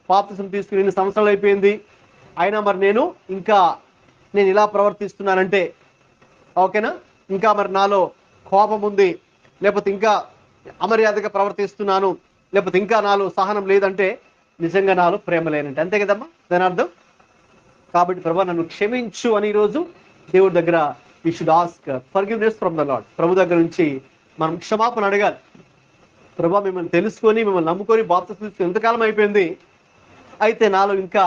బాప్తిసం తీసుకుని 2 సంవత్సరాలు అయిపోయింది, అయినా మరి నేను ఇలా ప్రవర్తిస్తున్నానంటే ఓకేనా, ఇంకా మరి నాలో కోపం ఉంది, లేకపోతే ఇంకా అమర్యాదగా ప్రవర్తిస్తున్నాను, లేకపోతే ఇంకా నాలో సహనం లేదంటే నిజంగా నాలో ప్రేమ లేనంటే, అంతే కదమ్మా దాని అర్థం. కాబట్టి ప్రభా నన్ను క్షమించు అని ఈరోజు దేవుడి దగ్గర we should ask forgiveness from the Lord. ప్రభు దగ్గర నుంచి మనం క్షమాపణ అడగాలి. ప్రభా మిమ్మల్ని తెలుసుకొని మిమ్మల్ని నమ్ముకొని బాప్తిసం తీసుకొని ఎంతకాలం అయిపోయింది, అయితే నాలో ఇంకా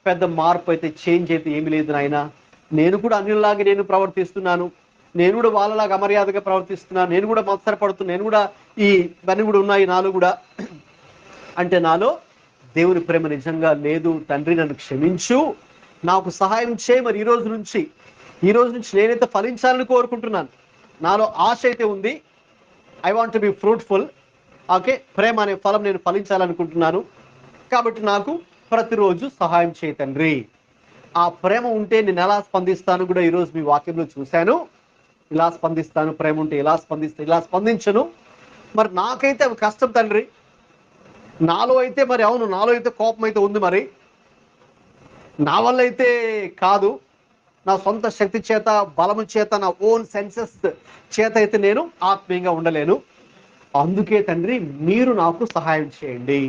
పెద్ద మార్పు అయితే చేంజ్ అయితే ఏమీ లేదు నాయన, నేను కూడా అన్యుల్లాగా నేను ప్రవర్తిస్తున్నాను, నేను కూడా వాళ్ళలాగా అమర్యాదగా ప్రవర్తిస్తున్నాను, నేను కూడా మత్సరపడుతున్నాను, నేను కూడా ఇవన్నీ కూడా ఉన్నాయి నాలో కూడా, అంటే నాలో దేవుని ప్రేమ నిజంగా లేదు. తండ్రి నన్ను క్షమించు, నాకు సహాయం చేయి. మరి ఈ రోజు నుంచి నేనైతే ఫలించాలని కోరుకుంటున్నాను, నాలో ఆశ అయితే ఉంది, I want to be fruitful, okay, ప్రేమ అనే ఫలం నేను ఫలించాలనుకుంటున్నాను, కాబట్టి నాకు ప్రతిరోజు సహాయం చేయి తండ్రి. ఆ ప్రేమ ఉంటే నేను ఎలా స్పందిస్తాను కూడా ఈరోజు మీ వాక్యంలో చూశాను. ఇలా స్పందిస్తాను, ప్రేమ ఉంటే ఇలా స్పందించను. మరి నాకైతే అవి కష్టం తండ్రి, నాలో అయితే మరి అవును, నాలో అయితే కోపం అయితే ఉంది, మరి నా వల్ల అయితే కాదు, నా సొంత శక్తి చేత, బలము చేత, నా ఓన్ సెన్సెస్ చేత అయితే నేను ఆత్మీయంగా ఉండలేను. అందుకే తండ్రి మీరు నాకు సహాయం చేయండి.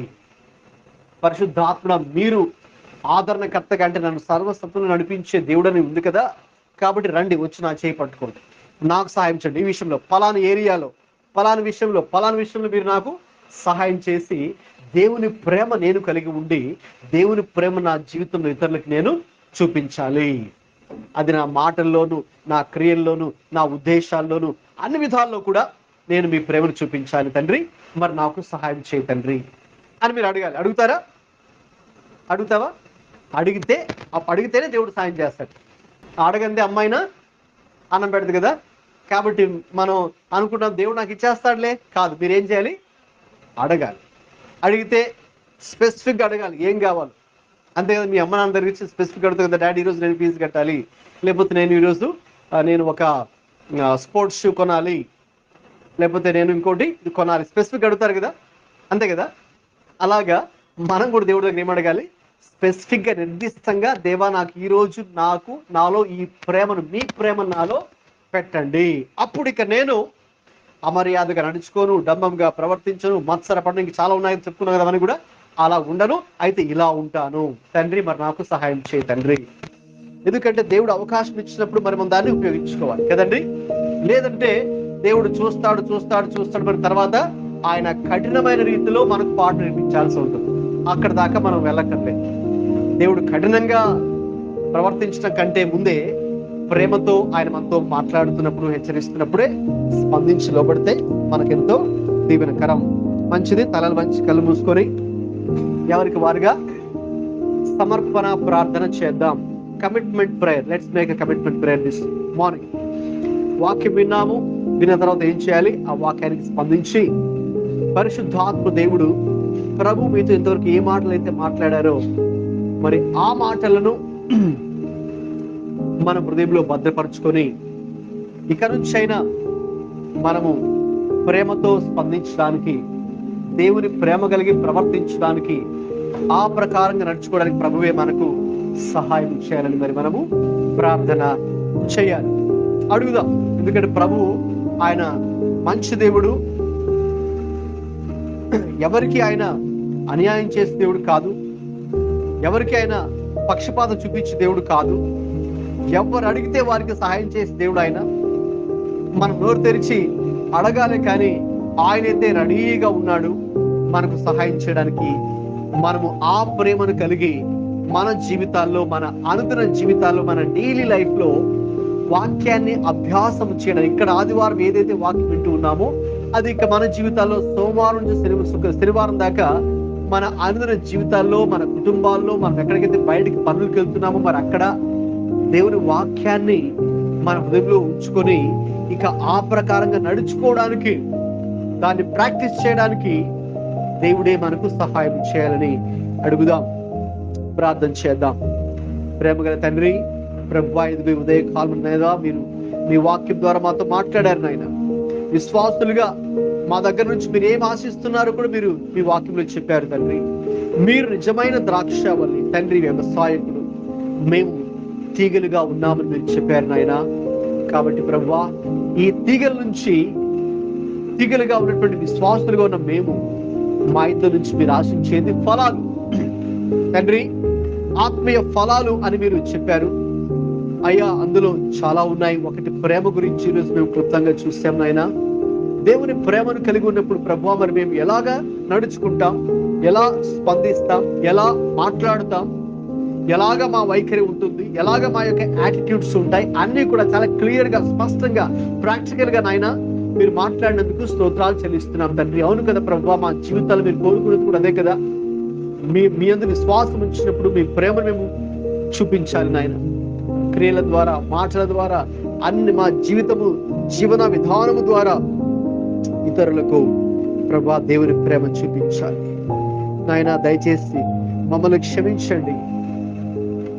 పరిశుద్ధాత్మ మీరు ఆదరణకర్తగా, అంటే నన్ను సర్వసత్తులు నడిపించే దేవుడని ఉంది కదా, కాబట్టి రండి వచ్చి నా చేయి పట్టుకోండి, నాకు సహాయం చేయండి. ఈ విషయంలో పలానా ఏరియాలో పలానా విషయంలో మీరు నాకు సహాయం చేసి దేవుని ప్రేమ నేను కలిగి ఉండి దేవుని ప్రేమ నా జీవితంలో ఇతరులకు నేను చూపించాలి. అది నా మాటల్లోనూ, నా క్రియల్లోనూ, నా ఉద్దేశాల్లోనూ, అన్ని విధాల్లో కూడా నేను మీ ప్రేమను చూపించాలి తండ్రి, మరి నాకు సహాయం చేయి తండ్రి అని మీరు అడగాలి. అడుగుతావా? అడిగితేనే దేవుడు సహాయం చేస్తాడు. అడగందే అమ్మాయినా అన్నం పెడదు కదా, కాబట్టి మనం అనుకుంటాం దేవుడు నాకు ఇచ్చేస్తాడులే. కాదు, మీరేం చేయాలి? అడగాలి. అడిగితే స్పెసిఫిక్గా అడగాలి ఏం కావాలి. అంతే కదా, మీ అమ్మ నాన్న దగ్గర స్పెసిఫిక్ అడుగుతుంది కదా, డాడీ ఈరోజు నేను ఫీజు కట్టాలి, లేకపోతే నేను ఈరోజు నేను ఒక స్పోర్ట్స్ షూ కొనాలి, లేకపోతే నేను ఇంకోటి ఇది కొనాలి, స్పెసిఫిక్ అడుగుతారు కదా, అంతే కదా. అలాగా మనం కూడా దేవుడి దగ్గర ఏం అడగాలి? స్పెసిఫిక్గా నిర్దిష్టంగా, దేవా నాకు ఈరోజు నాలో ఈ ప్రేమను, మీ ప్రేమను నాలో పెట్టండి. అప్పుడు ఇక నేను అమర్యాదగా నడుచుకోను, డంబంగా ప్రవర్తించను, మత్సరపడను, ఇంక చాలా ఉన్నాయని చెప్పుకున్నాను కదా, అని కూడా అలా ఉండను, అయితే ఇలా ఉంటాను. తండ్రి మరి నాకు సహాయం చేయి తండ్రి. ఎందుకంటే దేవుడు అవకాశం ఇచ్చినప్పుడు మరి మనం దాన్ని ఉపయోగించుకోవాలి కదండి. లేదంటే దేవుడు చూస్తాడు మరి తర్వాత ఆయన కఠినమైన రీతిలో మనకు పాట నేర్పించాల్సి ఉంటుంది. అక్కడ దాకా మనం వెళ్ళక్కర్లేదు. దేవుడు కఠినంగా ప్రవర్తించడం కంటే ముందే ప్రేమతో ఆయన మనతో మాట్లాడుతున్నప్పుడు, హెచ్చరిస్తున్నప్పుడే స్పందించి లోబడితే మనకెంతో దీవెనకరం. మంచిది. తలలు వంచి కళ్ళు మూసుకొని ఎవరికి వారుగా సమర్పణ ప్రార్థన చేద్దాం. Commitment prayer. Let's make a commitment prayer this morning. వాక్యం విన్న తర్వాత ఏం చేయాలి? ఆ వాక్యానికి స్పందించి పరిశుద్ధాత్మ దేవుడు ప్రభు మీతో ఇంతవరకు ఏ మాటలు అయితే మాట్లాడారో మరి ఆ మాటలను మన హృదయంలో భద్రపరుచుకొని ఇక నుంచైనా మనము ప్రేమతో స్పందించడానికి, దేవుని ప్రేమ కలిగి ప్రవర్తించడానికి, ఆ ప్రకారంగా నడుచుకోవడానికి ప్రభువే మనకు సహాయం చేయాలని మరి మనము ప్రార్థన చేయాలి. అడుగుదాం. ఎందుకంటే ప్రభువు ఆయన మంచి దేవుడు. ఎవరికి ఆయన అన్యాయం చేసే దేవుడు కాదు. ఎవరికి ఆయన పక్షపాతం చూపించే దేవుడు కాదు. ఎవరు అడిగితే వారికి సహాయం చేసే దేవుడు ఆయన. మనం నోరు తెరిచి అడగాలి, కానీ ఆయనైతే రెడీగా ఉన్నాడు మనకు సహాయం చేయడానికి. మనము ఆ ప్రేమను కలిగి మన జీవితాల్లో, మన అనుదిన జీవితాల్లో, మన డైలీ లైఫ్ లో వాక్యాన్ని అభ్యాసం చేయడం. ఇక్కడ ఆదివారం ఏదైతే వాక్యం వింటూ ఉన్నామో అది ఇక మన జీవితాల్లో సోమవారం నుంచి శనివారం దాకా మన అనుదిన జీవితాల్లో, మన కుటుంబాల్లో, మనం ఎక్కడికైతే బయటికి పనులకు వెళ్తున్నామో మరి అక్కడ దేవుని వాక్యాన్ని మన హృదయంలో ఉంచుకొని ఇక ఆ ప్రకారంగా నడుచుకోవడానికి, దాన్ని ప్రాక్టీస్ చేయడానికి దేవుడే మనకు సహాయం చేయాలని అడుగుదాం, ప్రార్థన చేద్దాం. ప్రేమగల తండ్రి, ప్రభువా, ఇది ఉదయకాలం మీద మీరు మీ వాక్యం ద్వారా మాతో మాట్లాడారు నాయన. విశ్వాసులుగా మా దగ్గర నుంచి మీరు ఏం ఆశిస్తున్నారో కూడా మీరు మీ వాక్యంలో చెప్పారు తండ్రి. మీరు నిజమైన ద్రాక్షవల్లి తండ్రి, వ్యవసాయకుడు, మేము తీగలుగా ఉన్నామని మీరు చెప్పారు నాయన. కాబట్టి ప్రభువా, ఈ తీగల నుంచి తీగలుగా ఉన్నటువంటి విశ్వాసులుగా ఉన్న మేము, మా ఇద్దరు నుంచి మీరు ఆశించేది ఫలాలు తండ్రి, ఆత్మీయ ఫలాలు అని మీరు చెప్పారు అయ్యా. అందులో చాలా ఉన్నాయి. ఒకటి ప్రేమ గురించి ఈరోజు మేము క్లుప్తంగా చూసాం నాయన. దేవుని ప్రేమను కలిగి ఉన్నప్పుడు ప్రభువా మరి మేము ఎలాగా నడుచుకుంటాం, ఎలా స్పందిస్తాం, ఎలా మాట్లాడుతాం, ఎలాగా మా వైఖరి ఉంటుంది, ఎలాగా మా యొక్క యాటిట్యూడ్స్ ఉంటాయి, అన్నీ కూడా చాలా క్లియర్ గా, స్పష్టంగా, ప్రాక్టికల్ గా నాయన మీరు మాట్లాడినందుకు స్తోత్రాలు చెల్లిస్తున్నాం తండ్రి. అవును కదా ప్రభువా, మా జీవితాలు మీరు కోరుకునేది కూడా అదే కదా. మీ అందు విశ్వాసం ఉంచినప్పుడు మీ ప్రేమను మేము చూపించాలి నాయన. క్రియల ద్వారా, మాటల ద్వారా, అన్ని మా జీవన విధానము ద్వారా ఇతరులకు ప్రభువా దేవుని ప్రేమ చూపించాలి నాయన. దయచేసి మమ్మల్ని క్షమించండి.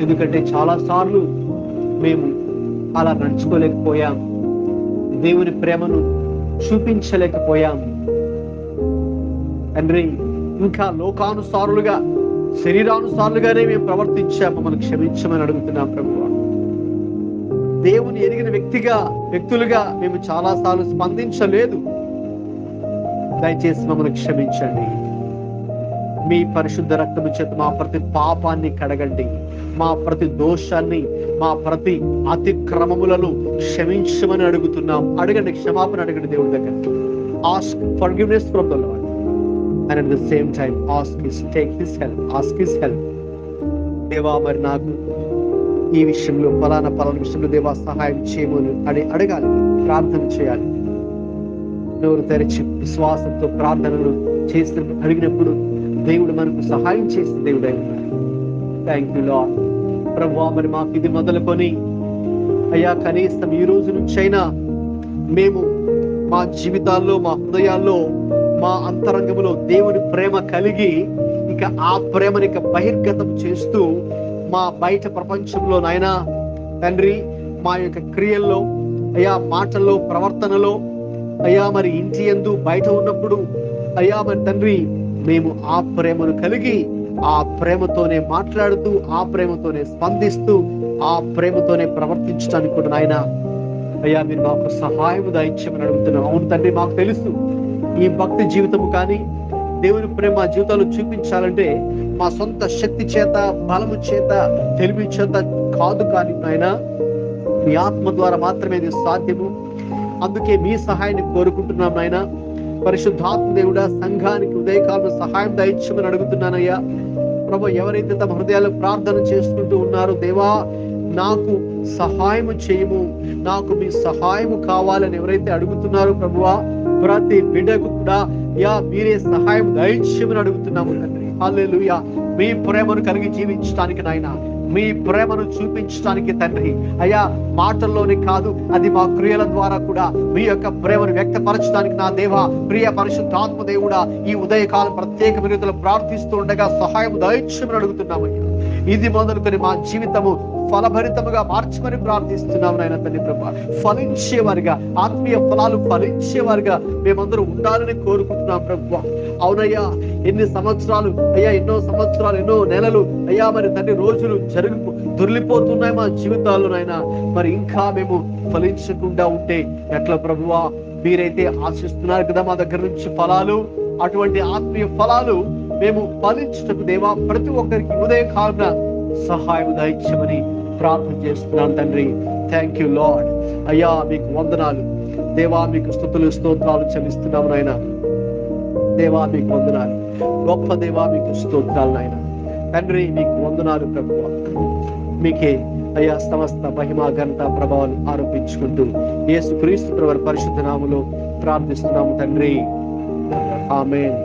ఎందుకంటే చాలా సార్లు మేము అలా నడుచుకోలేకపోయాం, దేవుని ప్రేమను చూపించలేకపోయాం తండ్రి. ఇంకా లోకానుసారులుగా, శరీరానుసారులుగానే మేము ప్రవర్తించాము. మమ్మల్ని క్షమించమని అడుగుతున్నాం ప్రభువా. దేవుని ఎరిగిన వ్యక్తులుగా మేము చాలా సార్లు స్పందించలేదు. దయచేసి మమ్మల్ని క్షమించండి. మీ పరిశుద్ధ రక్తము చేత మా ప్రతి పాపాన్ని కడగండి, మా ప్రతి దోషాన్ని, మా ప్రతి అతిక్రమములను క్షమించమని అడుగుతున్నాం. అడగండి, క్షమాపణ అడగండి దేవుడి దగ్గర. Ask forgiveness from the lord and at the same time take his help. దేవా మరి నాకు ఈ విషయంలో ఫలానా విషయంలో దేవా సహాయం చేయమని అడగాలి, ప్రార్థన చేయాలి. నోరు తెరిచి విశ్వాసంతో ప్రార్థనలు చేసినప్పుడు, అడిగినప్పుడు దేవుడు మనకు సహాయం చేసిన దేవుడు అయినా. Thank you lord. ప్రభువా మరి మాకు ఇది మొదలుకొని అయ్యా కనీసం ఈ రోజు నుంచైనా మేము మా జీవితాల్లో, మా హృదయాల్లో, మా అంతరంగంలో దేవుని ప్రేమ కలిగి ఇక ఆ ప్రేమని ఇక బహిర్గతం చేస్తూ మా బయట ప్రపంచంలో నాయనా తండ్రి, మా యొక్క క్రియల్లో అయ్యా, మాటల్లో, ప్రవర్తనలో అయ్యా, మరి ఇంటి యందు బయట ఉన్నప్పుడు అయ్యా మరి తండ్రి, మేము ఆ ప్రేమను కలిగి ఆ ప్రేమతోనే మాట్లాడుతూ, ఆ ప్రేమతోనే స్పందిస్తూ, ఆ ప్రేమతోనే ప్రవర్తించడానికి కూడా నాయన అయ్యా మీరు మాకు సహాయం దయచేయమని అడుగుతున్నాం. అవును తండ్రి, మాకు తెలుసు ఈ భక్తి జీవితము కానీ దేవుని ప్రేమ మా జీవితాలు చూపించాలంటే మా సొంత శక్తి చేత, బలము చేత, తెలివి చేత కాదు, కానీ నాయన మీ ఆత్మ ద్వారా మాత్రమే ఇది సాధ్యము. అందుకే మీ సహాయాన్ని కోరుకుంటున్నాం నాయన. పరిశుద్ధాత్మ దేవుడా, సంఘానికి ఉదయకాలం సహాయం దయచేయమని అడుగుతున్నానయ్యా. ప్రభు, ఎవరైతే తమ హృదయాలు ప్రార్థన చేసుకుంటూ ఉన్నారో, దేవా నాకు సహాయం చేయము, నాకు మీ సహాయము కావాలని ఎవరైతే అడుగుతున్నారో ప్రభువా, ప్రతి బిడ్డకు కూడా మీరే సహాయం దయచేయమని అడుగుతున్నాము తండ్రి. హల్లెలూయా. మీ ప్రేమను కలిగి జీవించడానికి నాయన, మీ ప్రేమను చూపించడానికి తండ్రి అయ్యా, మాటల్లోనే కాదు, అది మా క్రియల ద్వారా కూడా మీ యొక్క ప్రేమను వ్యక్తపరచడానికి నా దేవ, ప్రియ పరిశుద్ధాత్మ దేవుడా, ఈ ఉదయకాలం ప్రత్యేక వినతులు ప్రార్థిస్తూ ఉండగా సహాయం దయచేయమని అడుగుతున్నామయ్యా. ఇది మొదలుకొని మా జీవితము ఫలభరితముగా మార్చమని ప్రార్థిస్తున్నాము నాయన తండ్రి. ప్రభు, ఫలించేవారిగా, ఆత్మీయ ఫలాలు ఫలించేవారిగా మేమందరూ ఉండాలని కోరుకుంటున్నాం ప్రభు. అవునయ్యా, ఎన్ని సంవత్సరాలు అయ్యా, ఎన్నో సంవత్సరాలు, ఎన్నో నెలలు అయ్యా మరి తండ్రి రోజులు దొరికిపోతున్నాయి మా జీవితాల్లో నాయన. మరి ఇంకా మేము ఫలించకుండా ఉంటే ఎట్లా ప్రభువా? మీరైతే ఆశిస్తున్నారు కదా మా దగ్గర నుంచి ఫలాలు, అటువంటి ఆత్మీయ ఫలాలు మేము ఫలించుటకు దేవా ప్రతి ఒక్కరికి ఉదయకాలన సహాయం దయచేయమని ప్రార్థన చేస్తున్నాను తండ్రి. Thank you lord. అయ్యా మీకు వందనాలు దేవా, మీకు స్తుతులు స్తోత్రాలు చెల్లిస్తున్నాము నాయన. దేవా మీకు వందనాలు, గొప్ప దేవా మీకు స్తోత్రాలు నాయన. తండ్రి మీకు వందనాలు ప్రభువా. మీకే అయ్యా సమస్త మహిమ, ఘనత, ప్రభావాలు ఆరోపించుకుంటూ యేసుక్రీస్తు ప్రభువు పరిశుద్ధ నామములో ప్రార్థిస్తున్నాము తండ్రి. ఆమేన్.